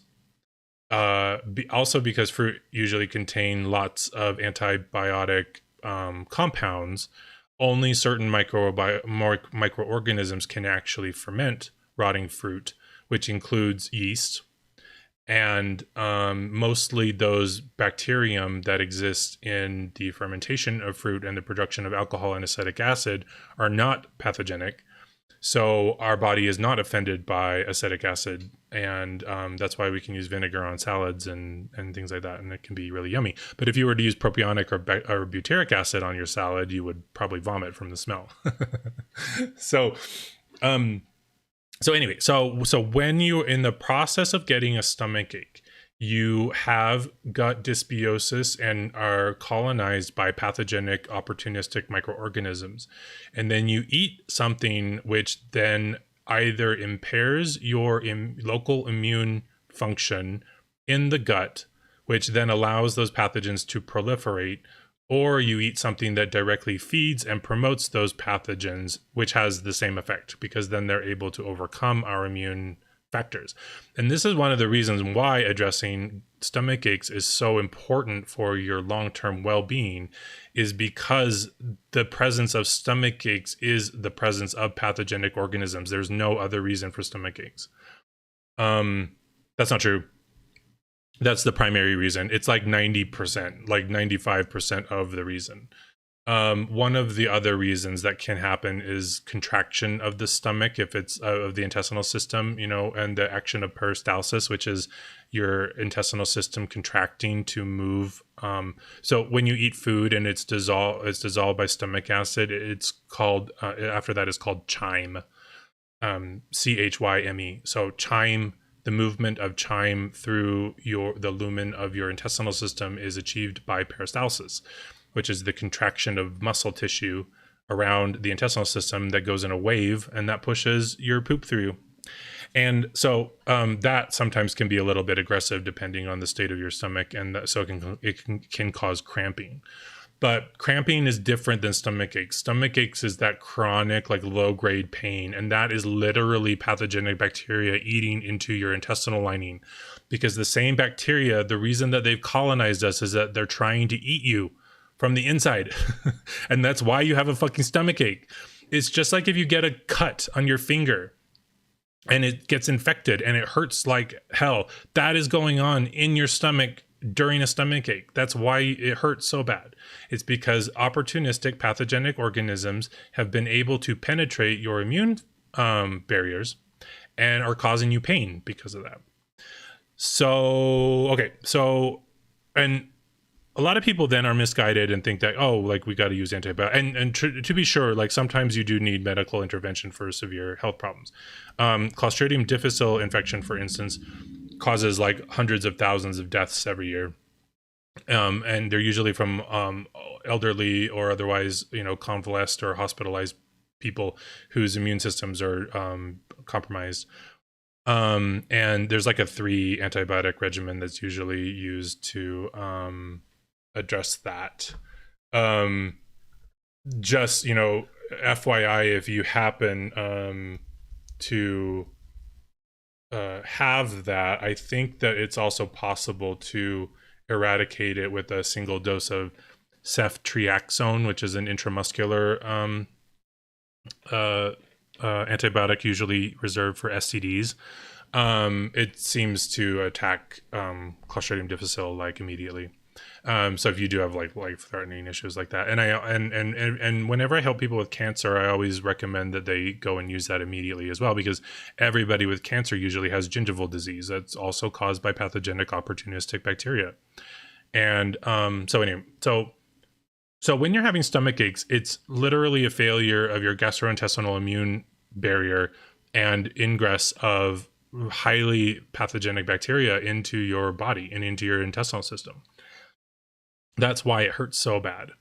also because fruit usually contain lots of antibiotic compounds, only certain microorganisms can actually ferment rotting fruit, which includes yeast, and mostly those bacterium that exist in the fermentation of fruit and the production of alcohol and acetic acid are not pathogenic. So our body is not offended by acetic acid, and that's why we can use vinegar on salads and things like that, and it can be really yummy. But if you were to use propionic or butyric acid on your salad, you would probably vomit from the smell. so, um, so anyway, so when you're in the process of getting a stomach ache, you have gut dysbiosis and are colonized by pathogenic opportunistic microorganisms. And then you eat something which then either impairs your local immune function in the gut, which then allows those pathogens to proliferate, or you eat something that directly feeds and promotes those pathogens, which has the same effect, because then they're able to overcome our immune factors. And this is one of the reasons why addressing stomach aches is so important for your long-term well-being, is because the presence of stomach aches is the presence of pathogenic organisms. There's no other reason for stomach aches. That's not true. That's the primary reason. It's like 90%, like 95% of the reason. One of the other reasons that can happen is contraction of the stomach, if it's of the intestinal system, and the action of peristalsis, which is your intestinal system contracting to move. So when you eat food and it's dissolved by stomach acid, it's called, after that is called chyme, CHYME. So chyme, the movement of chyme through the lumen of your intestinal system is achieved by peristalsis, which is the contraction of muscle tissue around the intestinal system that goes in a wave, and that pushes your poop through. And so that sometimes can be a little bit aggressive depending on the state of your stomach, and so it can cause cramping. But cramping is different than stomach aches. Stomach aches is that chronic, like low-grade pain, and that is literally pathogenic bacteria eating into your intestinal lining. Because the same bacteria, the reason that they've colonized us is that they're trying to eat you from the inside. And that's why you have a fucking stomach ache. It's just like if you get a cut on your finger and it gets infected and it hurts like hell. That is going on in your stomach during a stomach ache. That's why it hurts so bad. It's because opportunistic pathogenic organisms have been able to penetrate your immune barriers and are causing you pain because of that. So, okay. So, and a lot of people then are misguided and think that, oh, like we got to use antibiotics. And to be sure, like sometimes you do need medical intervention for severe health problems. Clostridium difficile infection, for instance, causes like hundreds of thousands of deaths every year. And they're usually from elderly or otherwise, convalesced or hospitalized people whose immune systems are compromised. And there's like a 3 antibiotic regimen that's usually used to address that. Just, FYI, if you happen to have that, I think that it's also possible to eradicate it with a single dose of ceftriaxone, which is an intramuscular antibiotic usually reserved for STDs. It seems to attack Clostridium difficile like immediately. So if you do have like life-threatening issues like that, and whenever I help people with cancer, I always recommend that they go and use that immediately as well, because everybody with cancer usually has gingival disease that's also caused by pathogenic opportunistic bacteria. And so when you're having stomach aches, it's literally a failure of your gastrointestinal immune barrier and ingress of highly pathogenic bacteria into your body and into your intestinal system. That's why it hurts so bad.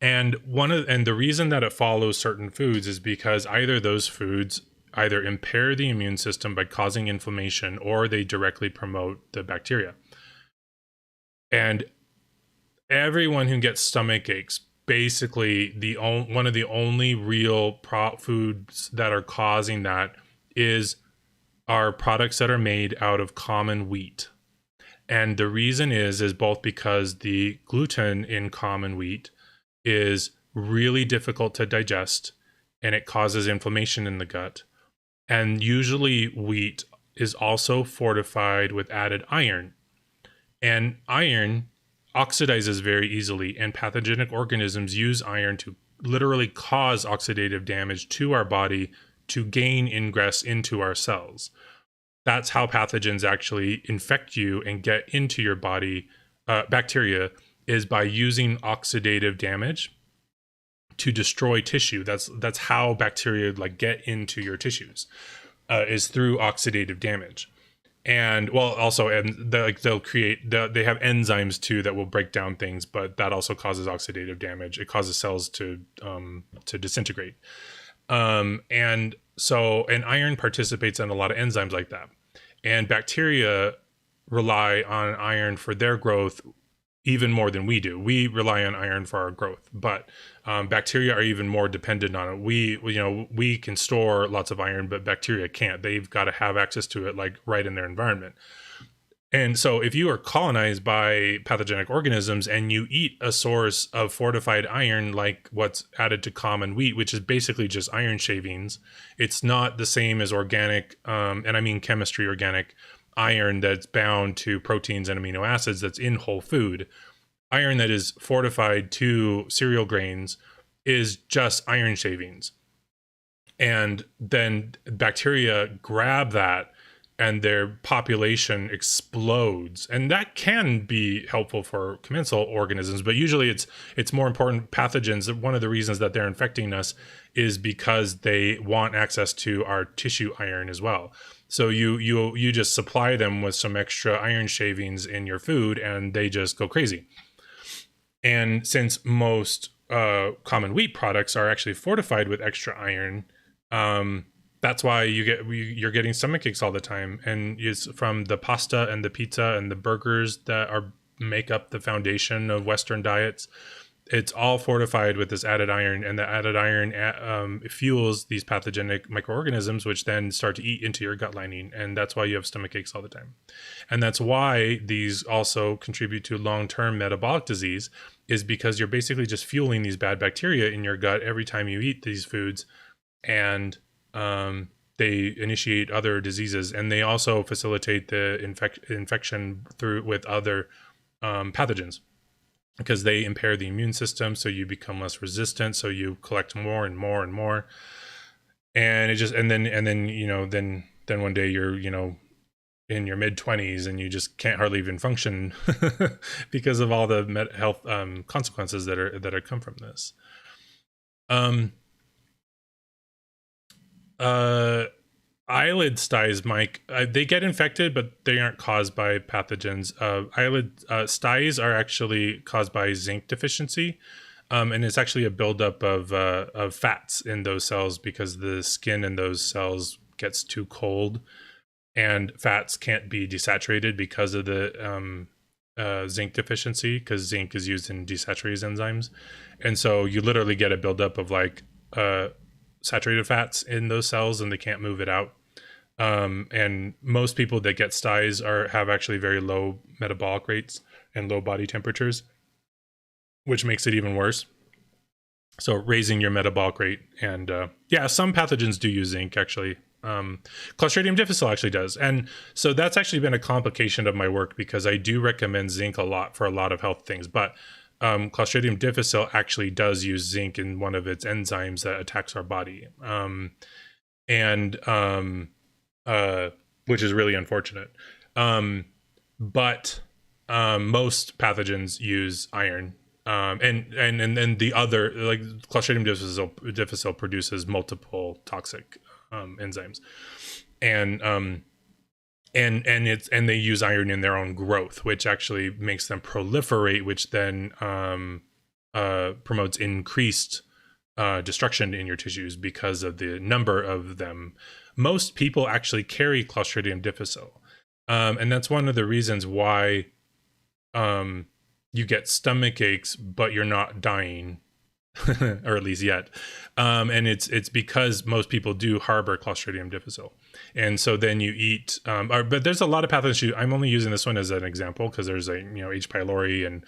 And the reason that it follows certain foods is because either those foods either impair the immune system by causing inflammation, or they directly promote the bacteria. And everyone who gets stomach aches, basically one of the only real foods that are causing that are products that are made out of common wheat. And the reason is both because the gluten in common wheat is really difficult to digest, and it causes inflammation in the gut. And usually wheat is also fortified with added iron. And iron oxidizes very easily, and pathogenic organisms use iron to literally cause oxidative damage to our body to gain ingress into our cells. That's how pathogens actually infect you and get into your body. Bacteria is by using oxidative damage to destroy tissue. That's how bacteria like get into your tissues, is through oxidative damage. And well, also, and they have enzymes too that will break down things, but that also causes oxidative damage. It causes cells to disintegrate. And iron participates in a lot of enzymes like that. And bacteria rely on iron for their growth even more than we do. We rely on iron for our growth, but bacteria are even more dependent on it. We can store lots of iron, but bacteria can't. They've got to have access to it like right in their environment. And so if you are colonized by pathogenic organisms and you eat a source of fortified iron, like what's added to common wheat, which is basically just iron shavings, it's not the same as organic, and I mean chemistry organic iron that's bound to proteins and amino acids that's in whole food. Iron that is fortified to cereal grains is just iron shavings. And then bacteria grab that and their population explodes. And that can be helpful for commensal organisms, but usually it's more important pathogens. One of the reasons that they're infecting us is because they want access to our tissue iron as well. So you just supply them with some extra iron shavings in your food and they just go crazy. And since most common wheat products are actually fortified with extra iron, that's why you're getting stomach aches all the time. And it's from the pasta and the pizza and the burgers that make up the foundation of Western diets. It's all fortified with this added iron, and the added iron fuels these pathogenic microorganisms, which then start to eat into your gut lining. And that's why you have stomach aches all the time. And that's why these also contribute to long-term metabolic disease, is because you're basically just fueling these bad bacteria in your gut every time you eat these foods. And they initiate other diseases, and they also facilitate the infection with other pathogens, because they impair the immune system, so you become less resistant, so you collect more and more and more. And then one day you're in your mid-20s and you just can't hardly even function because of all the health consequences that come from this. Eyelid styes, Mike, they get infected, but they aren't caused by pathogens. Eyelid styes are actually caused by zinc deficiency, and it's actually a buildup of fats in those cells because the skin in those cells gets too cold, and fats can't be desaturated because of the zinc deficiency, because zinc is used in desaturase enzymes. And so you literally get a buildup of like saturated fats in those cells, and they can't move it out. And most people that get styes have actually very low metabolic rates and low body temperatures, which makes it even worse. So raising your metabolic rate, and some pathogens do use zinc actually. Clostridium difficile actually does. And so that's actually been a complication of my work, because I do recommend zinc a lot for a lot of health things, but Clostridium difficile actually does use zinc in one of its enzymes that attacks our body, which is really unfortunate. But most pathogens use iron, and the other, like Clostridium difficile produces multiple toxic enzymes, and they use iron in their own growth, which actually makes them proliferate, which then promotes increased destruction in your tissues because of the number of them. Most people actually carry Clostridium difficile, and that's one of the reasons why you get stomach aches, but you're not dying, or at least yet. And it's because most people do harbor Clostridium difficile, and so then you eat. But there's a lot of pathogens. I'm only using this one as an example because there's H. pylori and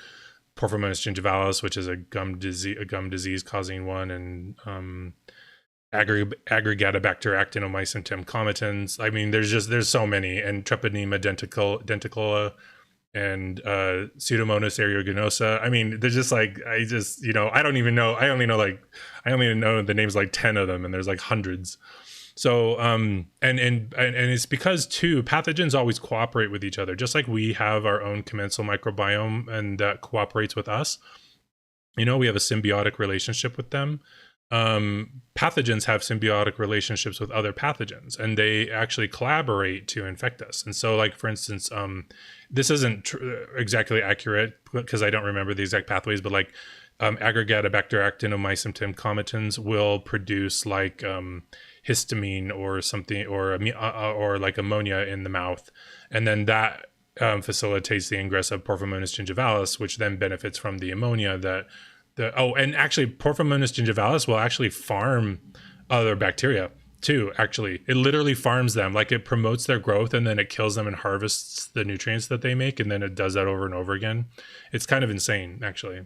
Porphyromonas gingivalis, which is a gum disease causing one, and Aggregatibacter actinomycin concomitans. I mean, there's so many, and Treponema denticola and Pseudomonas aeruginosa. I mean, there's just like I don't even know. I only know the names, like 10 of them, and there's like hundreds. So and it's because too, pathogens always cooperate with each other, just like we have our own commensal microbiome and that cooperates with us. We have a symbiotic relationship with them. Pathogens have symbiotic relationships with other pathogens, and they actually collaborate to infect us. And so, like, for instance, this isn't exactly accurate because I don't remember the exact pathways, but like Aggregatibacter actinomycin concomitans will produce like histamine or something, or like ammonia in the mouth, and then that facilitates the ingress of Porphyromonas gingivalis, which then benefits from the ammonia and actually Porphyromonas gingivalis will actually farm other bacteria too. Actually, it literally farms them. Like, it promotes their growth and then it kills them and harvests the nutrients that they make, and then it does that over and over again. It's kind of insane, actually.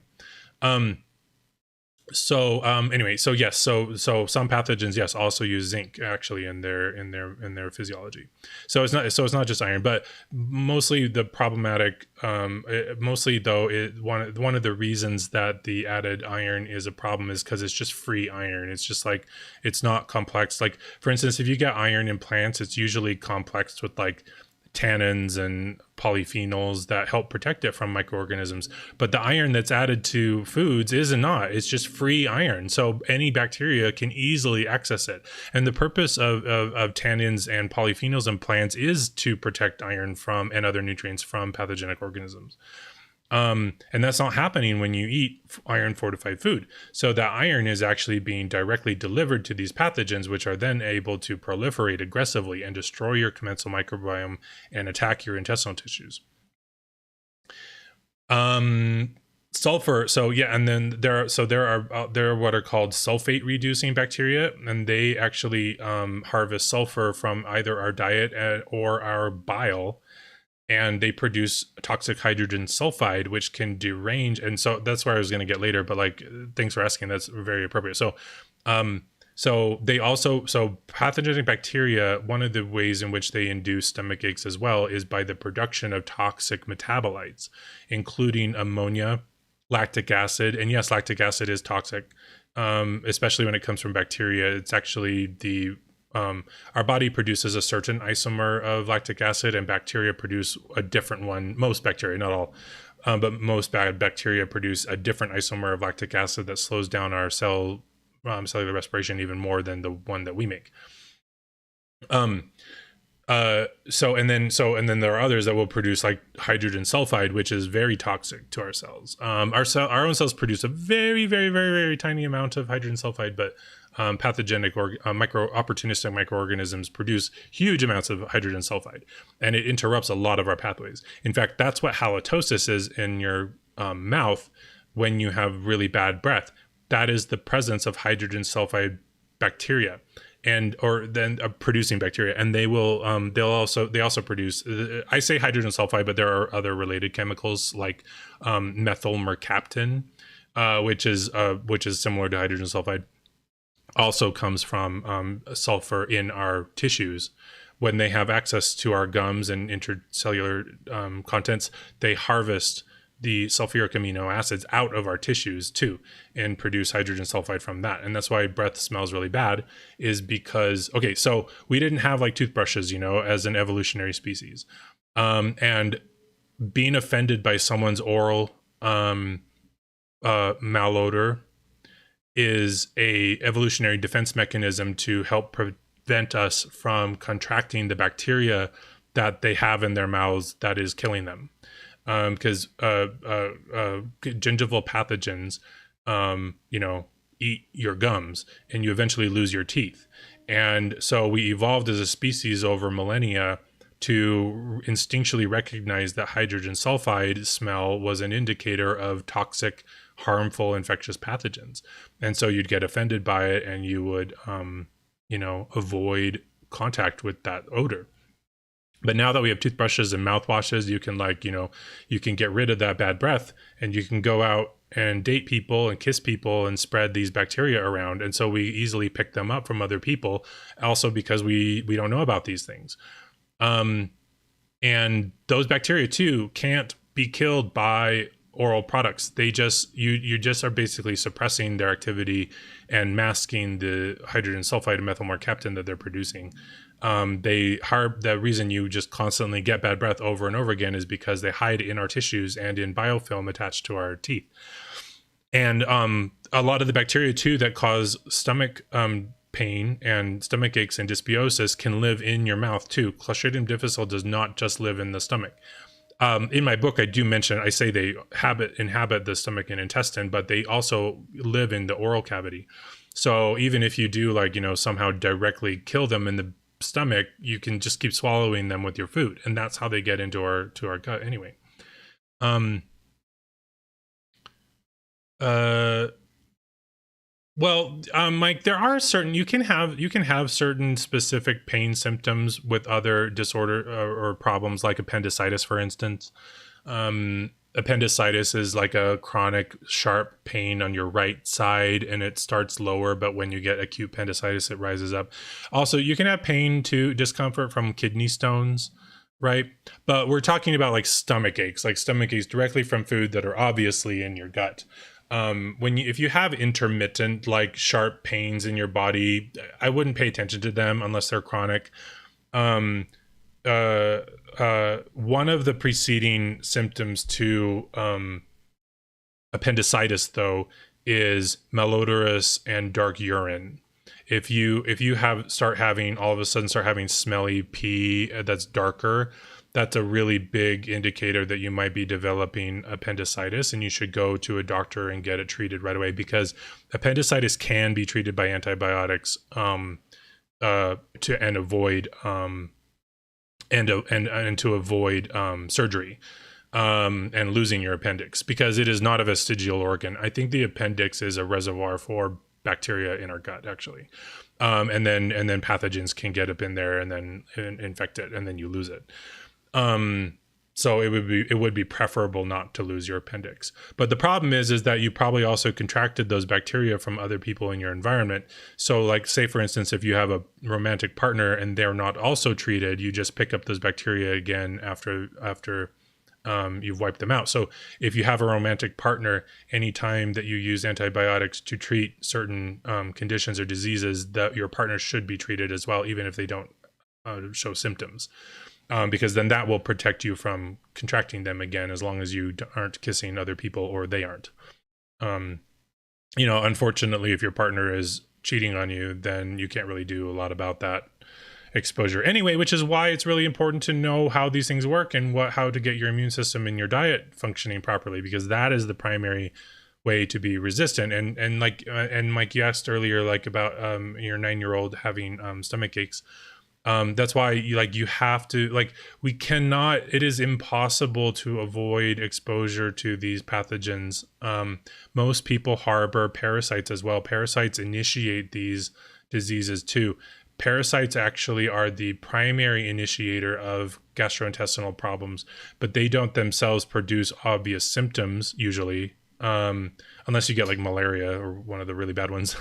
Anyway, so yes, so some pathogens, yes, also use zinc actually in their physiology. So it's not just iron, but mostly the problematic, mostly though, one of the reasons that the added iron is a problem is because it's just free iron. It's just like, it's not complex. Like, for instance, if you get iron in plants, it's usually complexed with like tannins and polyphenols that help protect it from microorganisms. But the iron that's added to foods is not. It's just free iron. So any bacteria can easily access it. And the purpose of tannins and polyphenols in plants is to protect iron from and other nutrients from pathogenic organisms. And that's not happening when you eat iron fortified food. So that iron is actually being directly delivered to these pathogens, which are then able to proliferate aggressively and destroy your commensal microbiome and attack your intestinal tissues. Sulfur. So yeah, and then there are what are called sulfate reducing bacteria, and they actually harvest sulfur from either our diet or our bile. And they produce toxic hydrogen sulfide, which can derange. And so that's where I was going to get later, but like, thanks for asking. That's very appropriate. So pathogenic bacteria, one of the ways in which they induce stomach aches as well is by the production of toxic metabolites, including ammonia, lactic acid. And yes, lactic acid is toxic, especially when it comes from bacteria. It's actually our body produces a certain isomer of lactic acid, and bacteria produce a different one. Most bacteria, not all, but most bad bacteria produce a different isomer of lactic acid that slows down our cellular respiration even more than the one that we make. And then there are others that will produce like hydrogen sulfide, which is very toxic to our cells. Our own cells produce a very, very, very, very tiny amount of hydrogen sulfide, but pathogenic or opportunistic microorganisms produce huge amounts of hydrogen sulfide, and it interrupts a lot of our pathways. In fact, that's what halitosis is in your mouth when you have really bad breath. That is the presence of hydrogen sulfide bacteria, or producing bacteria, and they will they also produce. I say hydrogen sulfide, but there are other related chemicals like methyl mercaptan, which is similar to hydrogen sulfide. Also comes from sulfur in our tissues. When they have access to our gums and intercellular contents, they harvest the sulfuric amino acids out of our tissues too and produce hydrogen sulfide from that. And that's why breath smells really bad, is because, okay, so we didn't have like toothbrushes, as an evolutionary species. And being offended by someone's oral malodor is a evolutionary defense mechanism to help prevent us from contracting the bacteria that they have in their mouths that is killing them. Because gingival pathogens you know, eat your gums, and you eventually lose your teeth. And so we evolved as a species over millennia to instinctually recognize that hydrogen sulfide smell was an indicator of toxic, harmful, infectious pathogens. And so you'd get offended by it, and you would, you know, avoid contact with that odor. But now that we have toothbrushes and mouthwashes, you can, like, you know, you can get rid of that bad breath, and you can go out and date people and kiss people and spread these bacteria around. And so we easily pick them up from other people, also because we don't know about these things. And those bacteria too can't be killed by oral products. They just, you just are basically suppressing their activity and masking the hydrogen sulfide and methyl mercaptan that they're producing. The reason you just constantly get bad breath over and over again is because they hide in our tissues and in biofilm attached to our teeth. And a lot of the bacteria too that cause stomach pain and stomach aches and dysbiosis can live in your mouth too. Clostridium difficile does not just live in the stomach. In my book, I say they inhabit the stomach and intestine, but they also live in the oral cavity. So even if you do, like, you know, somehow directly kill them in the stomach, you can just keep swallowing them with your food, and that's how they get into our gut anyway. Well, Mike, there are certain, you can have certain specific pain symptoms with other disorder or problems, like appendicitis, for instance. Appendicitis is like a chronic sharp pain on your right side, and it starts lower, but when you get acute appendicitis, it rises up. Also, you can have pain too, discomfort from kidney stones, right? But we're talking about like stomach aches directly from food that are obviously in your gut. If you have intermittent, like, sharp pains in your body, I wouldn't pay attention to them unless they're chronic. One of the preceding symptoms to appendicitis, though, is malodorous and dark urine. If you start having smelly pee that's darker, that's a really big indicator that you might be developing appendicitis, and you should go to a doctor and get it treated right away, because appendicitis can be treated by antibiotics to avoid surgery and losing your appendix, because it is not a vestigial organ. I think the appendix is a reservoir for bacteria in our gut, actually. And then pathogens can get up in there and then infect it, and then you lose it. So it would be preferable not to lose your appendix. But the problem is that you probably also contracted those bacteria from other people in your environment. So, like, say for instance, if you have a romantic partner and they're not also treated, you just pick up those bacteria again after you've wiped them out. So if you have a romantic partner, anytime that you use antibiotics to treat certain conditions or diseases, that your partner should be treated as well, even if they don't show symptoms. Because then that will protect you from contracting them again, as long as you aren't kissing other people or they aren't. Unfortunately, if your partner is cheating on you, then you can't really do a lot about that exposure anyway, which is why it's really important to know how these things work and how to get your immune system and your diet functioning properly, because that is the primary way to be resistant. And Mike, you asked earlier, like, about your 9-year-old having stomach aches. That's why you have to, it is impossible to avoid exposure to these pathogens. Most people harbor parasites as well. Parasites initiate these diseases too. Parasites actually are the primary initiator of gastrointestinal problems, but they don't themselves produce obvious symptoms usually, unless you get like malaria or one of the really bad ones.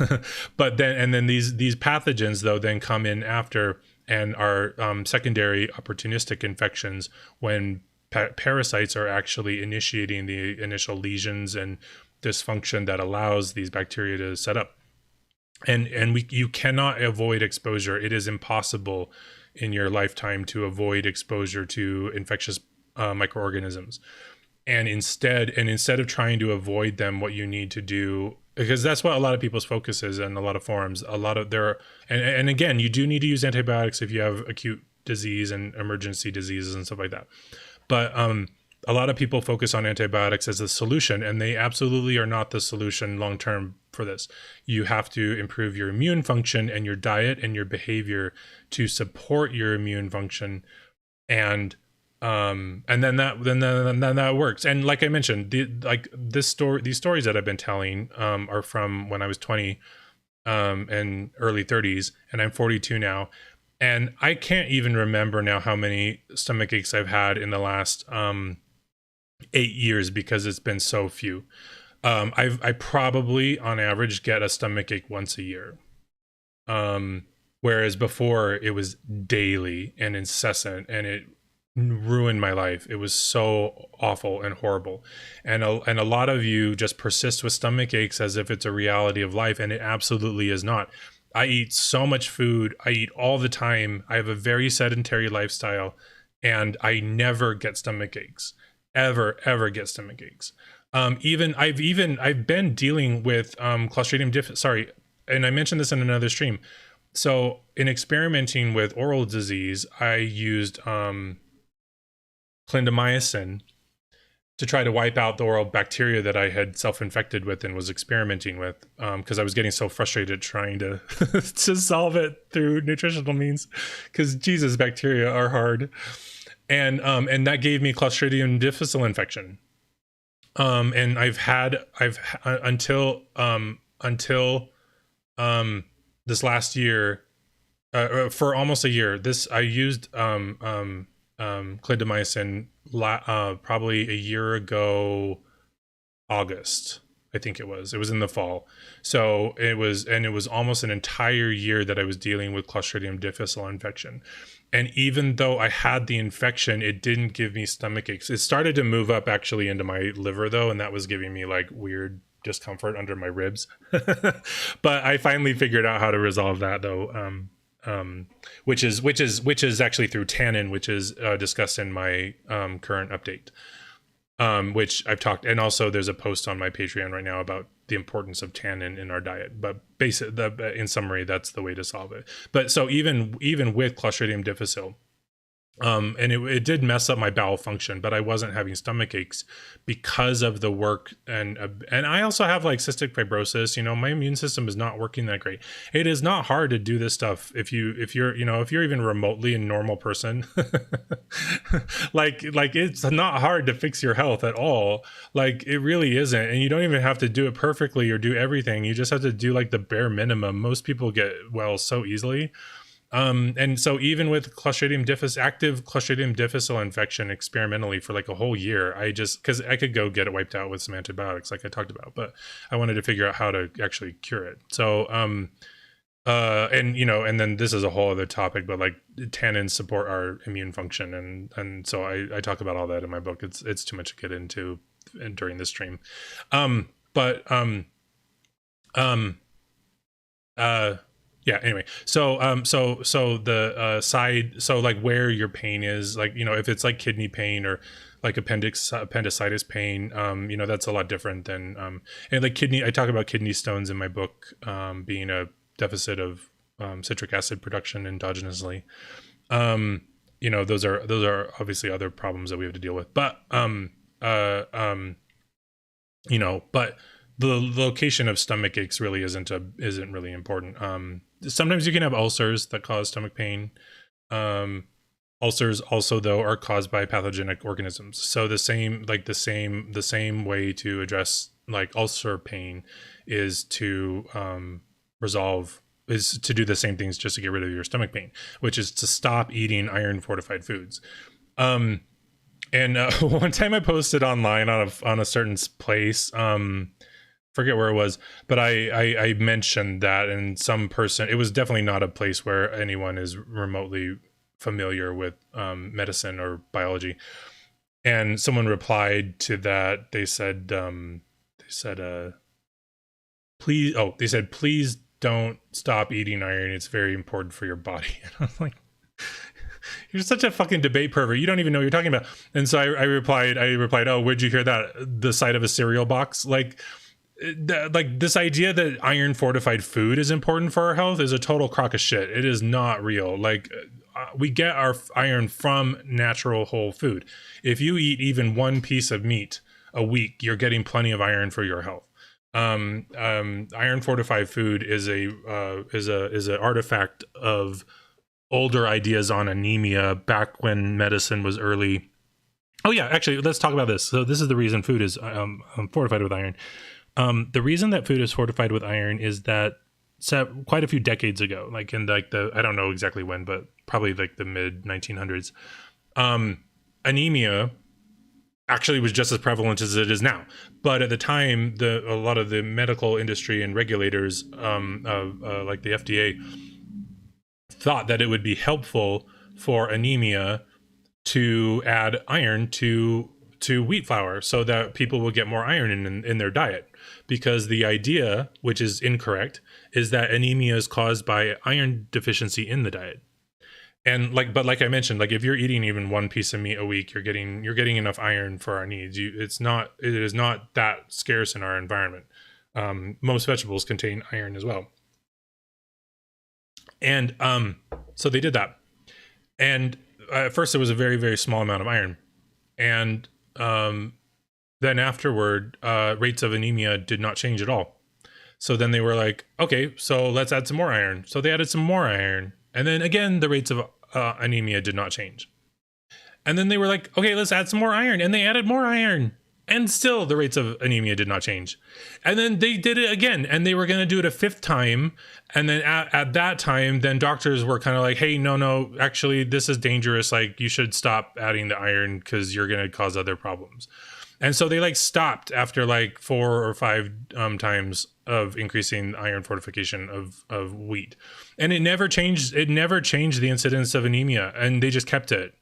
But then these pathogens, though, then come in after and are secondary opportunistic infections when parasites are actually initiating the initial lesions and dysfunction that allows these bacteria to set up. And you cannot avoid exposure. It is impossible in your lifetime to avoid exposure to infectious microorganisms. And instead of trying to avoid them, what you need to do, because that's what a lot of people's focus is in a lot of forums, and again, you do need to use antibiotics if you have acute disease and emergency diseases and stuff like that. But a lot of people focus on antibiotics as a solution, and they absolutely are not the solution long term for this. You have to improve your immune function and your diet and your behavior to support your immune function, and then that works. And like I mentioned, these stories that I've been telling are from when I was 20 and early 30s, and I'm 42 now, and I can't even remember now how many stomach aches I've had in the last 8 years, because it's been so few. I probably on average get a stomach ache once a year, whereas before it was daily and incessant, and it ruined my life. It was so awful and horrible, and a lot of you just persist with stomach aches as if it's a reality of life, and it absolutely is not. I eat so much food. I eat all the time. I have a very sedentary lifestyle, and I never get stomach aches. Ever get stomach aches. I've been dealing with Clostridium difficile. Sorry, and I mentioned this in another stream. So in experimenting with oral disease, I used clindamycin to try to wipe out the oral bacteria that I had self-infected with and was experimenting with, because I was getting so frustrated trying to to solve it through nutritional means, because Jesus, bacteria are hard. And that gave me Clostridium difficile infection. And until this last year, for almost a year, I used clindamycin probably a year ago, August, I think it was in the fall. So it was almost an entire year that I was dealing with Clostridium difficile infection. And even though I had the infection, it didn't give me stomach aches. It started to move up actually into my liver though, and that was giving me like weird discomfort under my ribs. But I finally figured out how to resolve that though. Which is actually through tannin, which is discussed in my current update, which I've talked, and also there's a post on my Patreon right now about the importance of tannin in our diet. But in summary, that's the way to solve it. But so even with Clostridium difficile, and it did mess up my bowel function, but I wasn't having stomach aches because of the work. And I also have like cystic fibrosis. My immune system is not working that great. It is not hard to do this stuff if you're even remotely a normal person. like it's not hard to fix your health at all. Like it really isn't, and you don't even have to do it perfectly or do everything. You just have to do like the bare minimum. Most people get well so easily. And so even with active Clostridium difficile infection experimentally for like a whole year, because I could go get it wiped out with some antibiotics like I talked about, but I wanted to figure out how to actually cure it. So, and then this is a whole other topic, but like tannins support our immune function. And so I talk about all that in my book. It's too much to get into during this stream. Yeah, anyway, so the side, so like where your pain is, like, if it's like kidney pain or like appendicitis pain, that's a lot different than, and like I talk about kidney stones in my book, being a deficit of citric acid production endogenously. Those are obviously other problems that we have to deal with, but, but the location of stomach aches really isn't really important. Sometimes you can have ulcers that cause stomach pain. Ulcers also though are caused by pathogenic organisms. So the same way to address like ulcer pain is to do the same things just to get rid of your stomach pain, which is to stop eating iron fortified foods. And one time I posted online on a certain place, forget where it was, but I mentioned that, and some person, it was definitely not a place where anyone is remotely familiar with medicine or biology, and someone replied to that. They said please don't stop eating iron, it's very important for your body. And I was like, you're such a fucking debate pervert, you don't even know what you're talking about. And so I replied, oh, where'd you hear that? The side of a cereal box? Like this idea that iron fortified food is important for our health is a total crock of shit. It is not real. Like we get our iron from natural whole food. If you eat even one piece of meat a week, you're getting plenty of iron for your health. Iron fortified food is an artifact of older ideas on anemia back when medicine was early. Oh yeah, actually, let's talk about this. So this is the reason food is fortified with iron. The reason that food is fortified with iron is that quite a few decades ago, like in like I don't know exactly when, but probably like the mid 1900s, anemia actually was just as prevalent as it is now. But at the time, a lot of the medical industry and regulators, like the FDA, thought that it would be helpful for anemia to add iron to wheat flour so that people will get more iron in their diet, because the idea, which is incorrect, is that anemia is caused by iron deficiency in the diet. And like I mentioned, like if you're eating even one piece of meat a week, you're getting enough iron for our needs. It is not that scarce in our environment. Most vegetables contain iron as well. And so they did that. And at first it was a very, very small amount of iron. And then afterward, rates of anemia did not change at all. So then they were like, okay, so let's add some more iron. So they added some more iron. And then again, the rates of anemia did not change. And then they were like, okay, let's add some more iron. And they added more iron. And still the rates of anemia did not change. And then they did it again, and they were going to do it a fifth time. And then at that time, then doctors were kind of like, hey, no, actually, this is dangerous. Like, you should stop adding the iron because you're going to cause other problems. And so they like stopped after like 4 or 5 times of increasing iron fortification of wheat. And it never changed. It never changed the incidence of anemia, and they just kept it.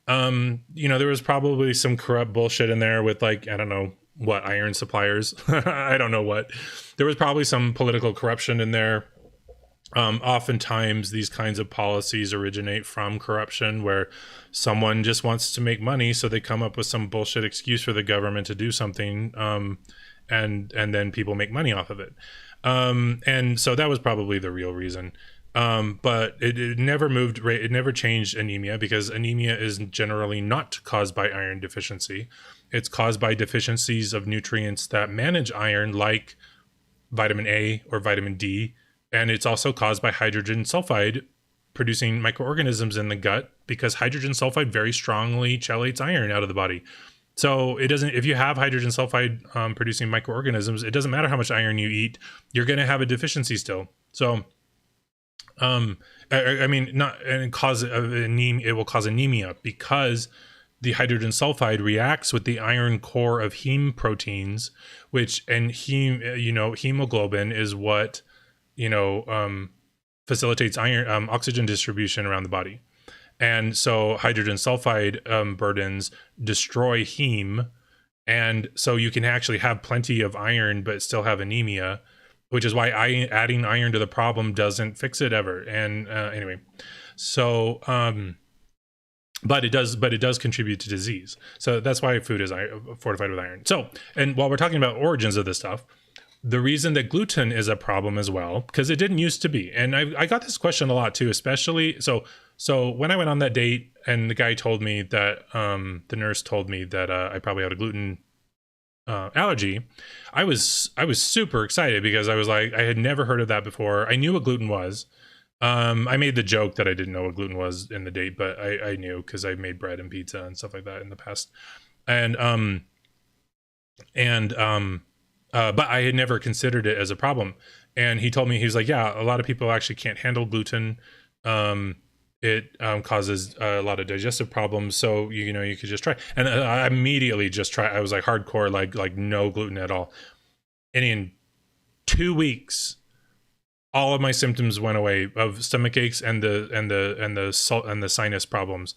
There was probably some corrupt bullshit in there with like, I don't know what, iron suppliers. I don't know what. There was probably some political corruption in there. Oftentimes these kinds of policies originate from corruption, where someone just wants to make money, so they come up with some bullshit excuse for the government to do something, and then people make money off of it. And so that was probably the real reason. But it never moved, it never changed anemia, because anemia is generally not caused by iron deficiency. It's caused by deficiencies of nutrients that manage iron, like vitamin A or vitamin D. And it's also caused by hydrogen sulfide producing microorganisms in the gut, because hydrogen sulfide very strongly chelates iron out of the body. So it doesn't, if you have hydrogen sulfide producing microorganisms, it doesn't matter how much iron you eat, you're going to have a deficiency still. So I mean, not, and cause anemia, it will cause anemia because the hydrogen sulfide reacts with the iron core of heme proteins, hemoglobin is what, facilitates iron, oxygen distribution around the body. And so hydrogen sulfide burdens destroy heme. And so you can actually have plenty of iron, but still have anemia, which is why adding iron to the problem doesn't fix it ever. And anyway, so, but it does contribute to disease. So that's why food is fortified with iron. So, and while we're talking about origins of this stuff, the reason that gluten is a problem as well, because it didn't used to be. And I got this question a lot too, especially, so when I went on that date and the guy told me that, the nurse told me that I probably had a gluten allergy, I was super excited, because I was like, I had never heard of that before. I knew what gluten was. I made the joke that I didn't know what gluten was in the date, but I knew, because I made bread and pizza and stuff like that in the past. But I had never considered it as a problem. And he told me, he was like, yeah, a lot of people actually can't handle gluten. It causes a lot of digestive problems. So, you could just try. And I immediately just tried. I was like hardcore, like no gluten at all. And in 2 weeks, all of my symptoms went away of stomach aches and the sinus problems.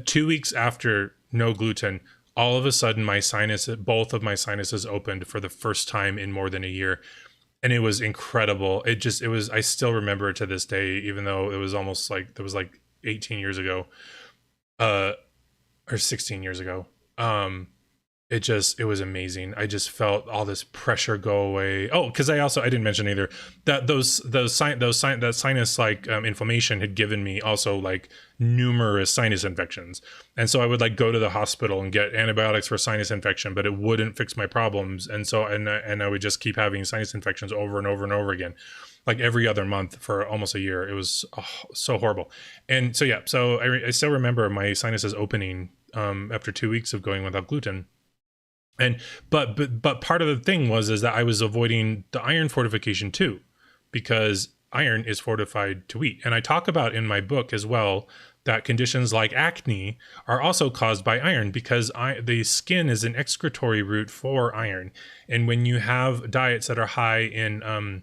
2 weeks after no gluten, all of a sudden both of my sinuses opened for the first time in more than a year. And it was incredible. I still remember it to this day, even though it was almost like, it was like 18 years ago, or 16 years ago. it was amazing. I just felt all this pressure go away. Oh, because I didn't mention either that that sinus like inflammation had given me also like numerous sinus infections, and so I would like go to the hospital and get antibiotics for sinus infection, but it wouldn't fix my problems, and so and I would just keep having sinus infections over and over and over again, like every other month for almost a year. It was so horrible, and so yeah, so I still remember my sinuses opening after 2 weeks of going without gluten. And but part of the thing is that I was avoiding the iron fortification too, because iron is fortified to wheat. And I talk about in my book as well that conditions like acne are also caused by iron, because the skin is an excretory route for iron. And when you have diets that are high in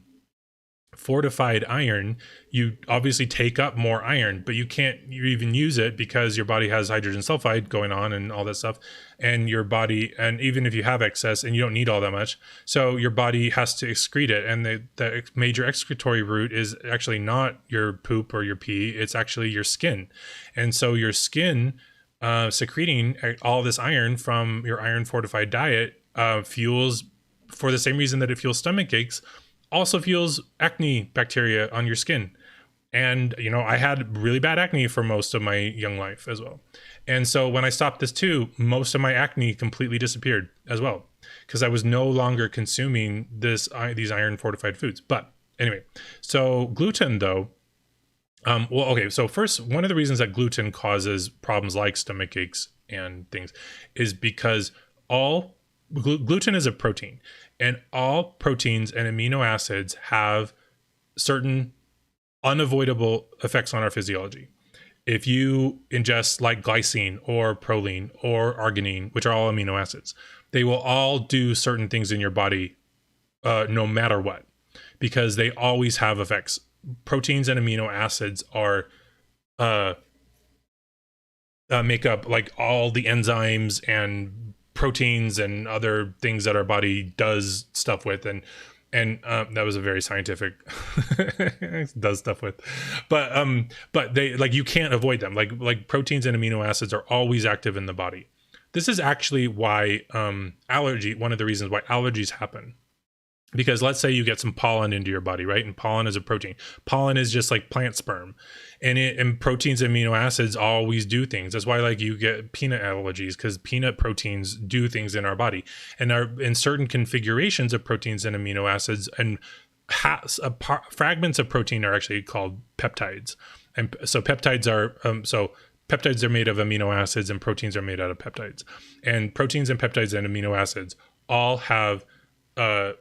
fortified iron, you obviously take up more iron, but you even use it because your body has hydrogen sulfide going on and all that stuff, and your body, and even if you have excess and you don't need all that much, so your body has to excrete it, and the major excretory route is actually not your poop or your pee, it's actually your skin. And so your skin secreting all this iron from your iron fortified diet fuels, for the same reason that it fuels stomach aches, also fuels acne bacteria on your skin. And, you know, I had really bad acne for most of my young life as well. And so when I stopped this too, most of my acne completely disappeared as well, because I was no longer consuming these iron fortified foods. But anyway, so gluten though, well, okay. So first, one of the reasons that gluten causes problems like stomach aches and things is because gluten is a protein, and all proteins and amino acids have certain unavoidable effects on our physiology. If you ingest like glycine or proline or arginine, which are all amino acids, they will all do certain things in your body no matter what, because they always have effects. Proteins and amino acids are make up like all the enzymes and proteins and other things that our body does stuff with, and that was a very scientific does stuff with, but they, like, you can't avoid them. Like proteins and amino acids are always active in the body. This is actually why one of the reasons why allergies happen. Because let's say you get some pollen into your body, right? And pollen is a protein. Pollen is just like plant sperm, and proteins and amino acids always do things. That's why like you get peanut allergies, because peanut proteins do things in our body, and are in certain configurations of proteins and amino acids, and fragments of protein are actually called peptides. And so peptides are peptides are made of amino acids, and proteins are made out of peptides. And proteins and peptides and amino acids all have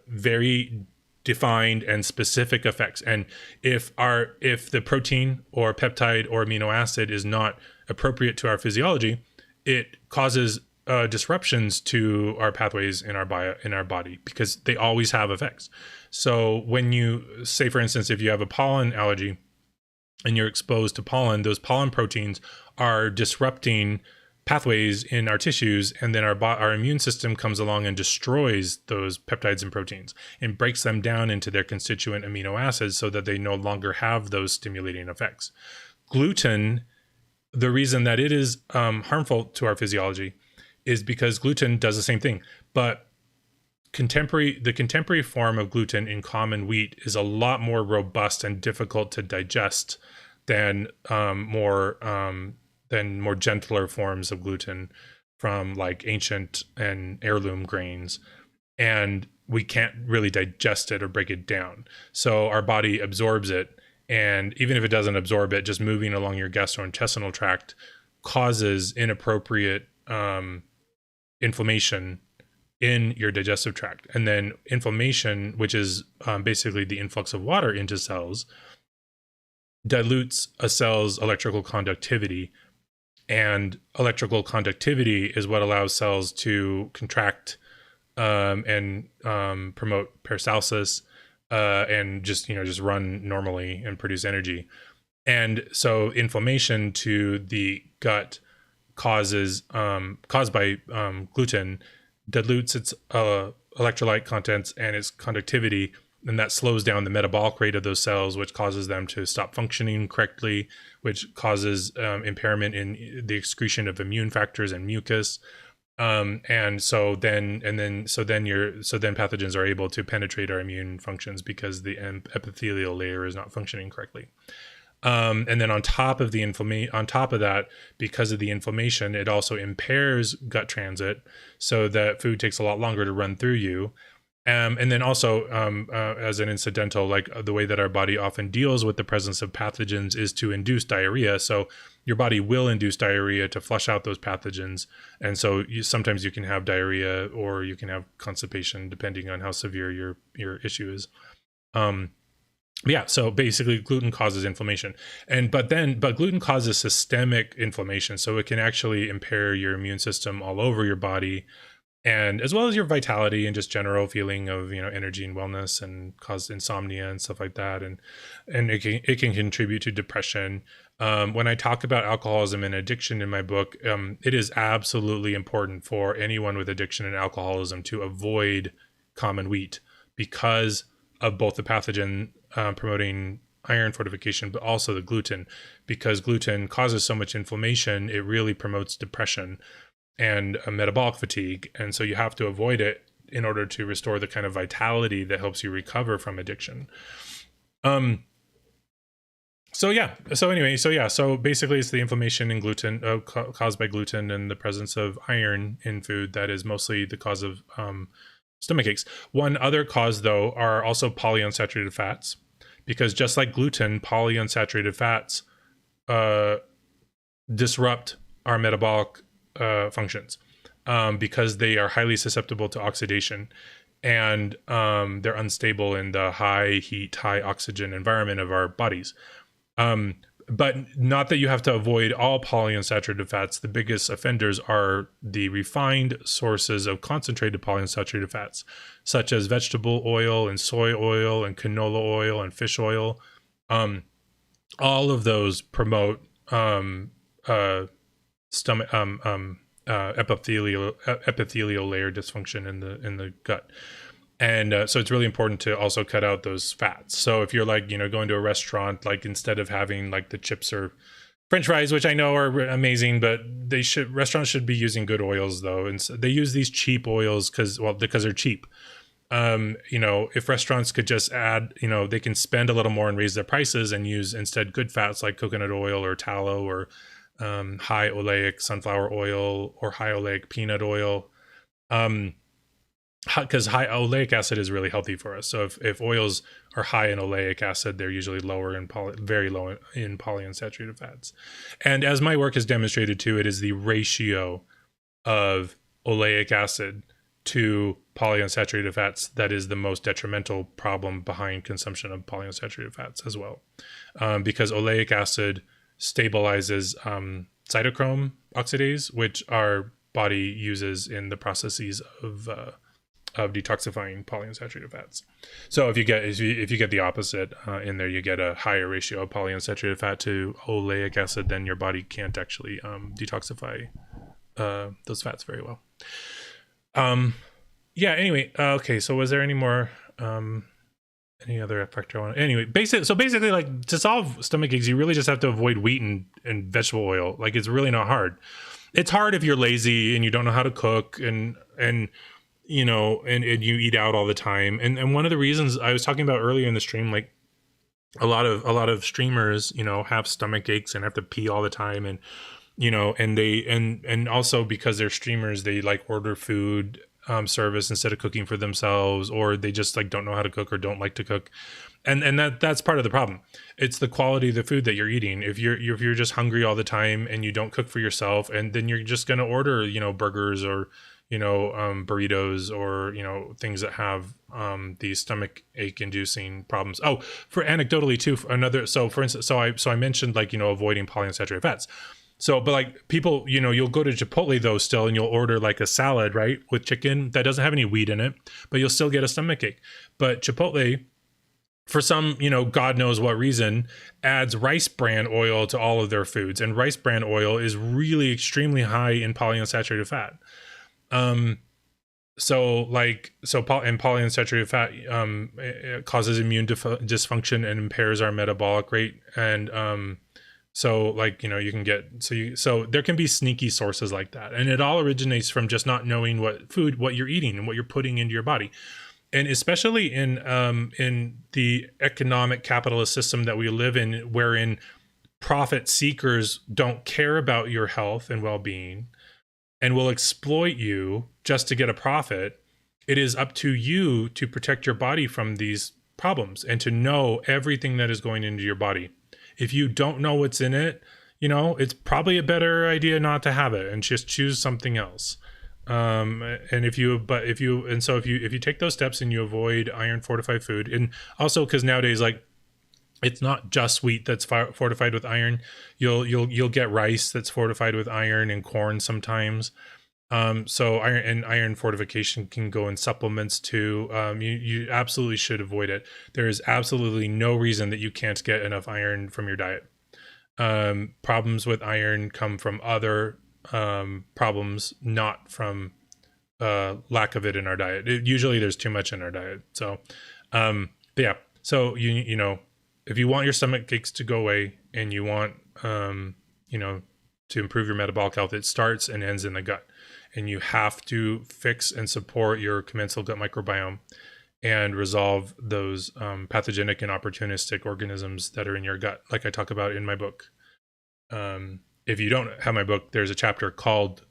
very defined and specific effects. And if the protein or peptide or amino acid is not appropriate to our physiology, it causes disruptions to our pathways in our body, because they always have effects. So when you say, for instance, if you have a pollen allergy and you're exposed to pollen, those pollen proteins are disrupting pathways in our tissues, and then our immune system comes along and destroys those peptides and proteins and breaks them down into their constituent amino acids so that they no longer have those stimulating effects. Gluten, the reason that it is harmful to our physiology is because gluten does the same thing, but the contemporary form of gluten in common wheat is a lot more robust and difficult to digest than more gentler forms of gluten from like ancient and heirloom grains, and we can't really digest it or break it down. So our body absorbs it, and even if it doesn't absorb it, just moving along your gastrointestinal tract causes inappropriate inflammation in your digestive tract. And then inflammation, which is basically the influx of water into cells, dilutes a cell's electrical conductivity. And electrical conductivity is what allows cells to contract and promote peristalsis and just run normally and produce energy. And so inflammation to the gut caused by gluten dilutes its electrolyte contents and its conductivity, and that slows down the metabolic rate of those cells, which causes them to stop functioning correctly, which causes impairment in the excretion of immune factors and mucus. And so then pathogens are able to penetrate our immune functions because the epithelial layer is not functioning correctly. And then on top of that, because of the inflammation, it also impairs gut transit, so that food takes a lot longer to run through you. And then also, as an incidental, like the way that our body often deals with the presence of pathogens is to induce diarrhea. So your body will induce diarrhea to flush out those pathogens. And so sometimes you can have diarrhea or you can have constipation, depending on how severe your issue is. Yeah, so basically gluten causes inflammation. But gluten causes systemic inflammation. So it can actually impair your immune system all over your body, and as well as your vitality and just general feeling of energy and wellness, and cause insomnia and stuff like that. And it can contribute to depression. When I talk about alcoholism and addiction in my book, it is absolutely important for anyone with addiction and alcoholism to avoid common wheat, because of both the pathogen promoting iron fortification, but also the gluten, because gluten causes so much inflammation. It really promotes depression and metabolic fatigue. And so you have to avoid it in order to restore the kind of vitality that helps you recover from addiction. So basically it's the inflammation in gluten caused by gluten and the presence of iron in food that is mostly the cause of stomach aches. One other cause, though, are also polyunsaturated fats, because just like gluten, polyunsaturated fats disrupt our metabolic functions, because they are highly susceptible to oxidation, and they're unstable in the high heat, high oxygen environment of our bodies. But not that you have to avoid all polyunsaturated fats. The biggest offenders are the refined sources of concentrated polyunsaturated fats, such as vegetable oil and soy oil and canola oil and fish oil. All of those promote stomach epithelial layer dysfunction in the gut. And so it's really important to also cut out those fats. So if you're like, going to a restaurant, like instead of having like the chips or French fries, which I know are amazing, but restaurants should be using good oils though. And so they use these cheap oils because they're cheap. If restaurants could just add, they can spend a little more and raise their prices and use instead good fats like coconut oil or tallow or high oleic sunflower oil or high oleic peanut oil. Because high oleic acid is really healthy for us. So if oils are high in oleic acid, they're usually lower in very low in polyunsaturated fats. And as my work has demonstrated too, it is the ratio of oleic acid to polyunsaturated fats that is the most detrimental problem behind consumption of polyunsaturated fats as well. Because oleic acid stabilizes cytochrome oxidase, which our body uses in the processes of detoxifying polyunsaturated fats. So if you get the opposite in there, you get a higher ratio of polyunsaturated fat to oleic acid, then your body can't actually detoxify those fats very well. Anyway, okay, so was there any more any other factor on it? Anyway, basically like to solve stomach aches, you really just have to avoid wheat and vegetable oil. Like it's really not hard. It's hard if you're lazy and you don't know how to cook and you eat out all the time. And one of the reasons I was talking about earlier in the stream, like a lot of streamers, have stomach aches and have to pee all the time. And, and also because they're streamers, they like order food service instead of cooking for themselves, or they just like don't know how to cook or don't like to cook. And that's part of the problem. It's the quality of the food that you're eating. If you're just hungry all the time and you don't cook for yourself, and then you're just going to order, burgers or, burritos or, things that have these stomach ache inducing problems. Oh, for anecdotally too, for instance, I mentioned like, avoiding polyunsaturated fats. So, but like people, you'll go to Chipotle though still, and you'll order like a salad, right, with chicken that doesn't have any wheat in it, but you'll still get a stomach ache. But Chipotle, for some, God knows what reason, adds rice bran oil to all of their foods. And rice bran oil is really extremely high in polyunsaturated fat. Polyunsaturated fat it causes immune dysfunction and impairs our metabolic rate. And So like, you can get, so there can be sneaky sources like that. And it all originates from just not knowing what you're eating and what you're putting into your body. And especially in the economic capitalist system that we live in, wherein profit seekers don't care about your health and well-being and will exploit you just to get a profit, it is up to you to protect your body from these problems and to know everything that is going into your body. If you don't know what's in it, it's probably a better idea not to have it and just choose something else. And if you take those steps and you avoid iron fortified food, and also because nowadays, like, it's not just wheat that's fortified with iron. You'll get rice that's fortified with iron and corn sometimes. So iron fortification can go in supplements too. You absolutely should avoid it. There is absolutely no reason that you can't get enough iron from your diet. Problems with iron come from other problems, not from lack of it in our diet. Usually there's too much in our diet. So, but yeah. So if you want your stomach aches to go away and you want, to improve your metabolic health, it starts and ends in the gut. And you have to fix and support your commensal gut microbiome and resolve those pathogenic and opportunistic organisms that are in your gut, like I talk about in my book. If you don't have my book, there's a chapter called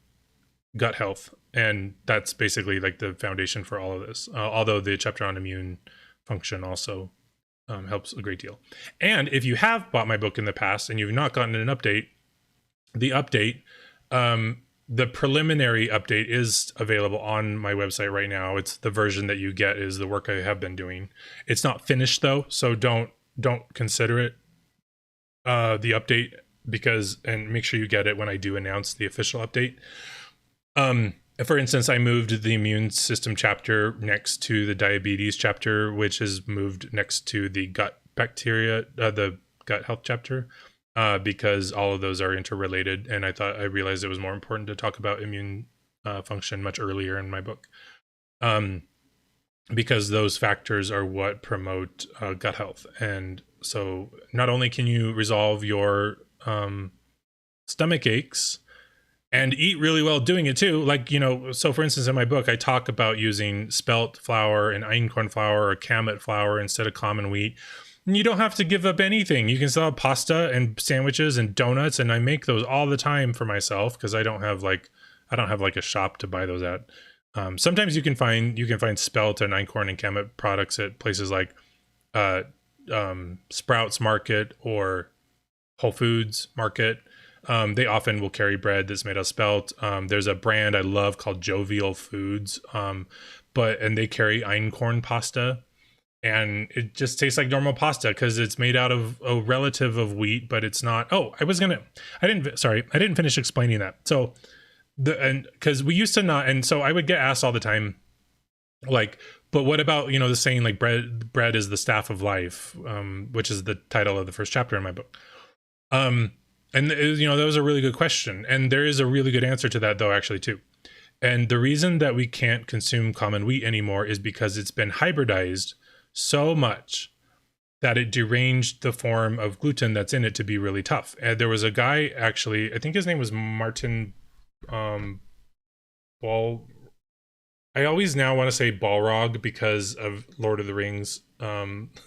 Gut Health, and that's basically like the foundation for all of this. Although the chapter on immune function also helps a great deal. And if you have bought my book in the past and you've not gotten an update, the preliminary update is available on my website right now. It's the version that you get is the work I have been doing. It's not finished though, so don't consider it the update, and make sure you get it when I do announce the official update. For instance, I moved the immune system chapter next to the diabetes chapter, which is moved next to the gut bacteria, the gut health chapter. Because all of those are interrelated, and I realized it was more important to talk about immune function much earlier in my book, because those factors are what promote gut health. And so not only can you resolve your stomach aches and eat really well doing it too, like, so for instance, in my book, I talk about using spelt flour and einkorn flour or kamut flour instead of common wheat. You don't have to give up anything. You can still have pasta and sandwiches and donuts, and I make those all the time for myself because I don't have like a shop to buy those at. Sometimes you can find spelt and einkorn and kamut products at places like Sprouts Market or Whole Foods Market. They often will carry bread that's made of spelt. There's a brand I love called Jovial Foods, and they carry einkorn pasta. And it just tastes like normal pasta because it's made out of a relative of wheat, but it's not. Oh, I didn't finish explaining that. So because we used to not, and so I would get asked all the time, like, but what about, the saying like bread is the staff of life, which is the title of the first chapter in my book. And that was a really good question. And there is a really good answer to that though, actually too. And the reason that we can't consume common wheat anymore is because it's been hybridized so much that it deranged the form of gluten that's in it to be really tough. And there was a guy, actually, I think his name was Martin Ball. I always now want to say Balrog because of Lord of the Rings. So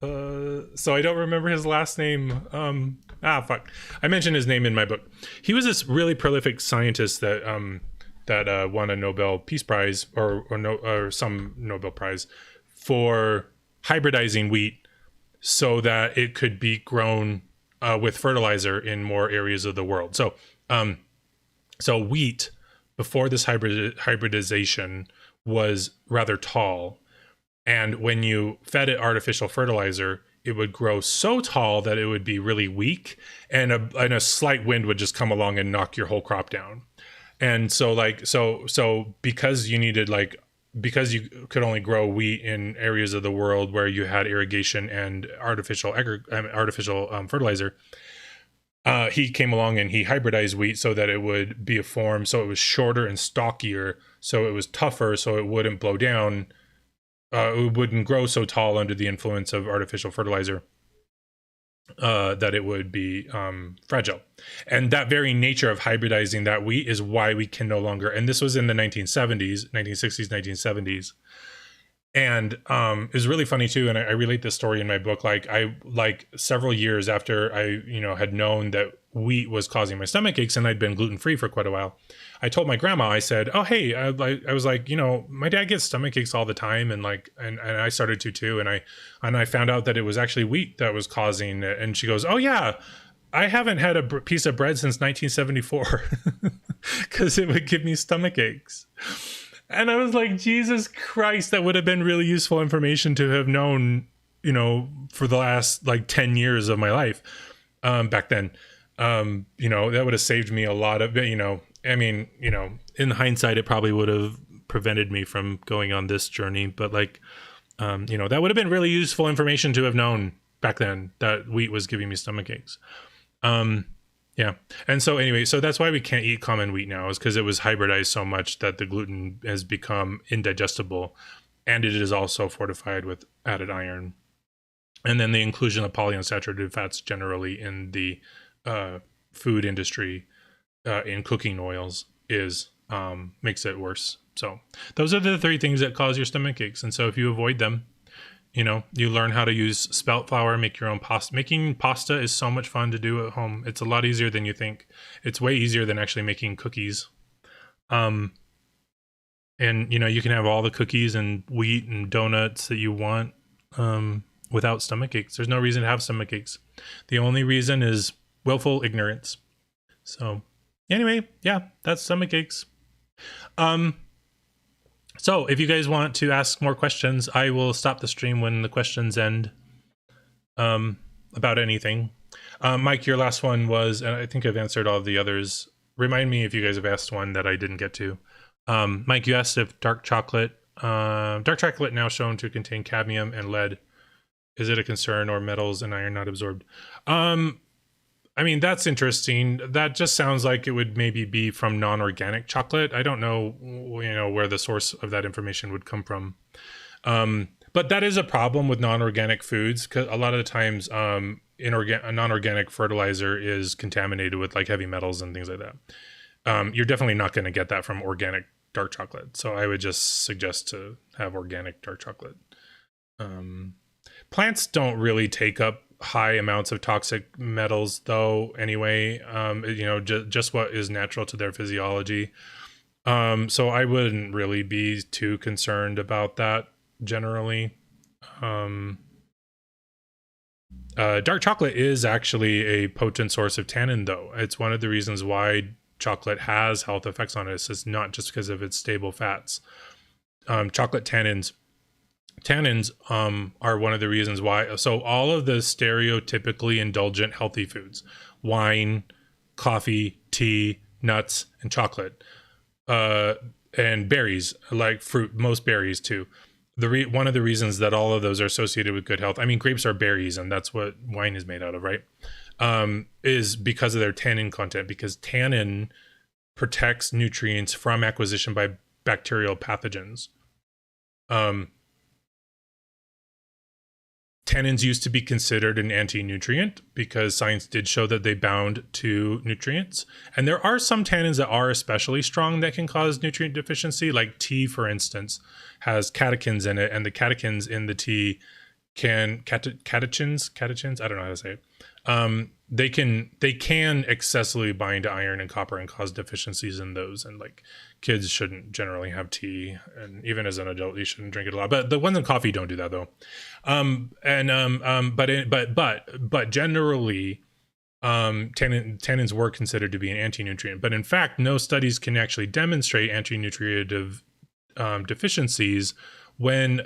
I don't remember his last name. Fuck. I mentioned his name in my book. He was this really prolific scientist that won a Nobel Peace Prize or some Nobel Prize for hybridizing wheat so that it could be grown with fertilizer in more areas of the world. So wheat before this hybridization was rather tall, and when you fed it artificial fertilizer, it would grow so tall that it would be really weak, and a slight wind would just come along and knock your whole crop down. And so because you could only grow wheat in areas of the world where you had irrigation and artificial fertilizer, he came along and he hybridized wheat so that it would be a form, so it was shorter and stockier, so it was tougher, so it wouldn't blow down, it wouldn't grow so tall under the influence of artificial fertilizer. that it would be fragile. And that very nature of hybridizing that wheat is why we can no longer, and this was in the 1970s, 1960s, 1970s. And it was really funny too. And I relate this story in my book. Like several years after I, had known that wheat was causing my stomach aches and I'd been gluten-free for quite a while, I told my grandma, I said, oh, hey, I was like, my dad gets stomach aches all the time. And and I started to too. And I found out that it was actually wheat that was causing it. And she goes, oh yeah, I haven't had a piece of bread since 1974 because it would give me stomach aches. And I was like, Jesus Christ, that would have been really useful information to have known, for the last 10 years of my life back then. That would have saved me a lot of, in hindsight, it probably would have prevented me from going on this journey. But that would have been really useful information to have known back then, that wheat was giving me stomach aches. Yeah. And so anyway, so that's why we can't eat common wheat now, is because it was hybridized so much that the gluten has become indigestible, and it is also fortified with added iron. And then the inclusion of polyunsaturated fats generally in the food industry, in cooking oils, makes it worse. So those are the 3 things that cause your stomach aches. And so if you avoid them, you learn how to use spelt flour, make your own pasta. Making pasta is so much fun to do at home. It's a lot easier than you think. It's way easier than actually making cookies. And you can have all the cookies and wheat and donuts that you want without stomach aches. There's no reason to have stomach aches. The only reason is willful ignorance. So anyway, yeah, that's stomach aches. So if you guys want to ask more questions, I will stop the stream when the questions end about anything. Mike, your last one was, and I think I've answered all of the others. Remind me if you guys have asked one that I didn't get to. Mike, you asked if dark chocolate now shown to contain cadmium and lead. Is it a concern, or metals and iron not absorbed? That's interesting. That just sounds like it would maybe be from non-organic chocolate. I don't know, where the source of that information would come from. But that is a problem with non-organic foods, because a lot of the times a non-organic fertilizer is contaminated with heavy metals and things like that. You're definitely not going to get that from organic dark chocolate. So I would just suggest to have organic dark chocolate. Plants don't really take up high amounts of toxic metals though anyway, just what is natural to their physiology. So I wouldn't really be too concerned about that generally. Dark chocolate is actually a potent source of tannin though. It's one of the reasons why chocolate has health effects on us. It's not just because of its stable fats. Chocolate tannins are one of the reasons why. So all of the stereotypically indulgent healthy foods, wine, coffee, tea, nuts, and chocolate, and berries, like fruit, most berries too. One of the reasons that all of those are associated with good health, grapes are berries, and that's what wine is made out of, right? Is because of their tannin content, because tannin protects nutrients from acquisition by bacterial pathogens. Tannins used to be considered an anti-nutrient because science did show that they bound to nutrients. And there are some tannins that are especially strong that can cause nutrient deficiency. Like tea, for instance, has catechins in it, and the catechins in the tea catechins, I don't know how to say it. They can excessively bind to iron and copper and cause deficiencies in those. And kids shouldn't generally have tea, and even as an adult, you shouldn't drink it a lot. But the ones in coffee don't do that though. But generally, tannins were considered to be an anti-nutrient. But in fact, no studies can actually demonstrate anti-nutritive deficiencies when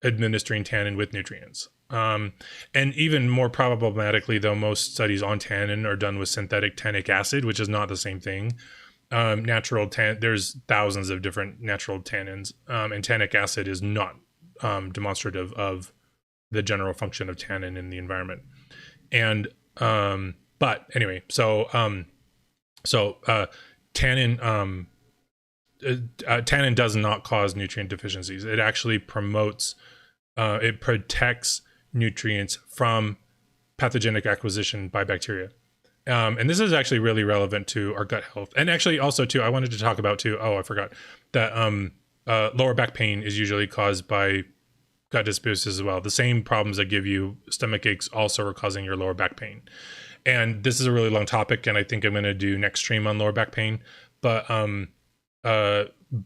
administering tannin with nutrients. And even more problematically, though, most studies on tannin are done with synthetic tannic acid, which is not the same thing. There's thousands of different natural tannins, and tannic acid is not demonstrative of the general function of tannin in the environment. And but anyway, so tannin does not cause nutrient deficiencies. It actually promotes, it protects nutrients from pathogenic acquisition by bacteria. And this is actually really relevant to our gut health. And actually also too, I wanted to talk about too, oh, I forgot that lower back pain is usually caused by gut dysbiosis as well. The same problems that give you stomach aches also are causing your lower back pain. And this is a really long topic, and I think I'm going to do next stream on lower back pain. But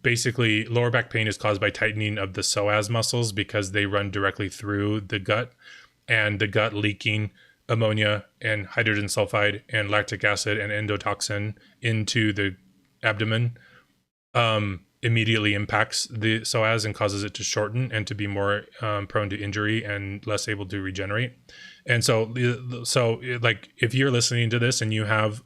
basically, lower back pain is caused by tightening of the psoas muscles because they run directly through the gut, and the gut leaking ammonia and hydrogen sulfide and lactic acid and endotoxin into the abdomen immediately impacts the psoas and causes it to shorten and to be more prone to injury and less able to regenerate. And so like if you're listening to this and you have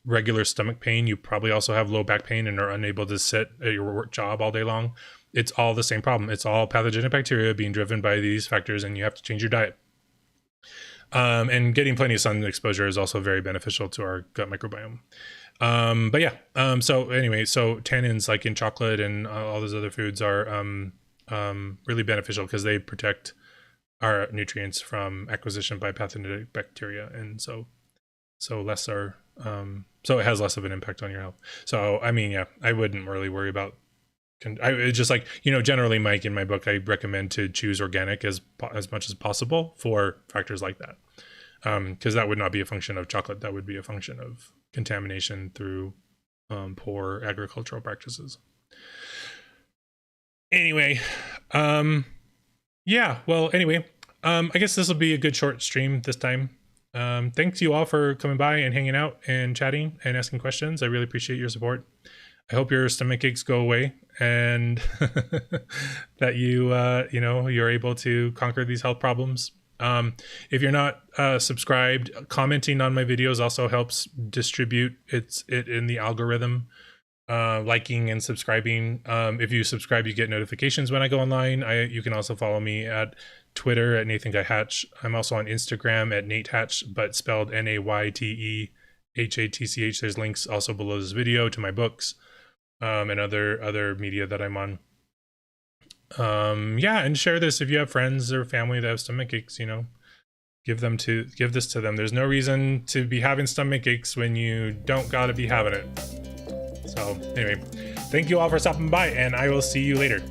regular stomach pain, you probably also have low back pain and are unable to sit at your work job all day long. It's all the same problem. It's all pathogenic bacteria being driven by these factors, and you have to change your diet. And getting plenty of sun exposure is also very beneficial to our gut microbiome. But yeah, so anyway, so tannins like in chocolate and all those other foods are really beneficial because they protect our nutrients from acquisition by pathogenic bacteria, and so less are so it has less of an impact on your health. So I mean, yeah, I wouldn't really worry about. It's just like, you know, generally, Mike, in my book, I recommend to choose organic as much as possible for factors like that, because that would not be a function of chocolate. That would be a function of contamination through poor agricultural practices. Anyway, yeah. Well, anyway, I guess this will be a good short stream this time. Thanks you all for coming by and hanging out and chatting and asking questions. I really appreciate your support. I hope your stomach aches go away and that you're able to conquer these health problems. If you're not subscribed, commenting on my videos also helps distribute it in the algorithm. Liking and subscribing. If you subscribe, you get notifications when I go online. You can also follow me at Twitter at Nathan Guy Hatch. I'm also on Instagram at Nate Hatch, but spelled NAYTEHATCH. There's links also below this video to my books and other media that I'm on. Yeah, and share this if you have friends or family that have stomach aches. You know, give this to them. There's no reason to be having stomach aches when you don't gotta be having it. So anyway, thank you all for stopping by, and I will see you later.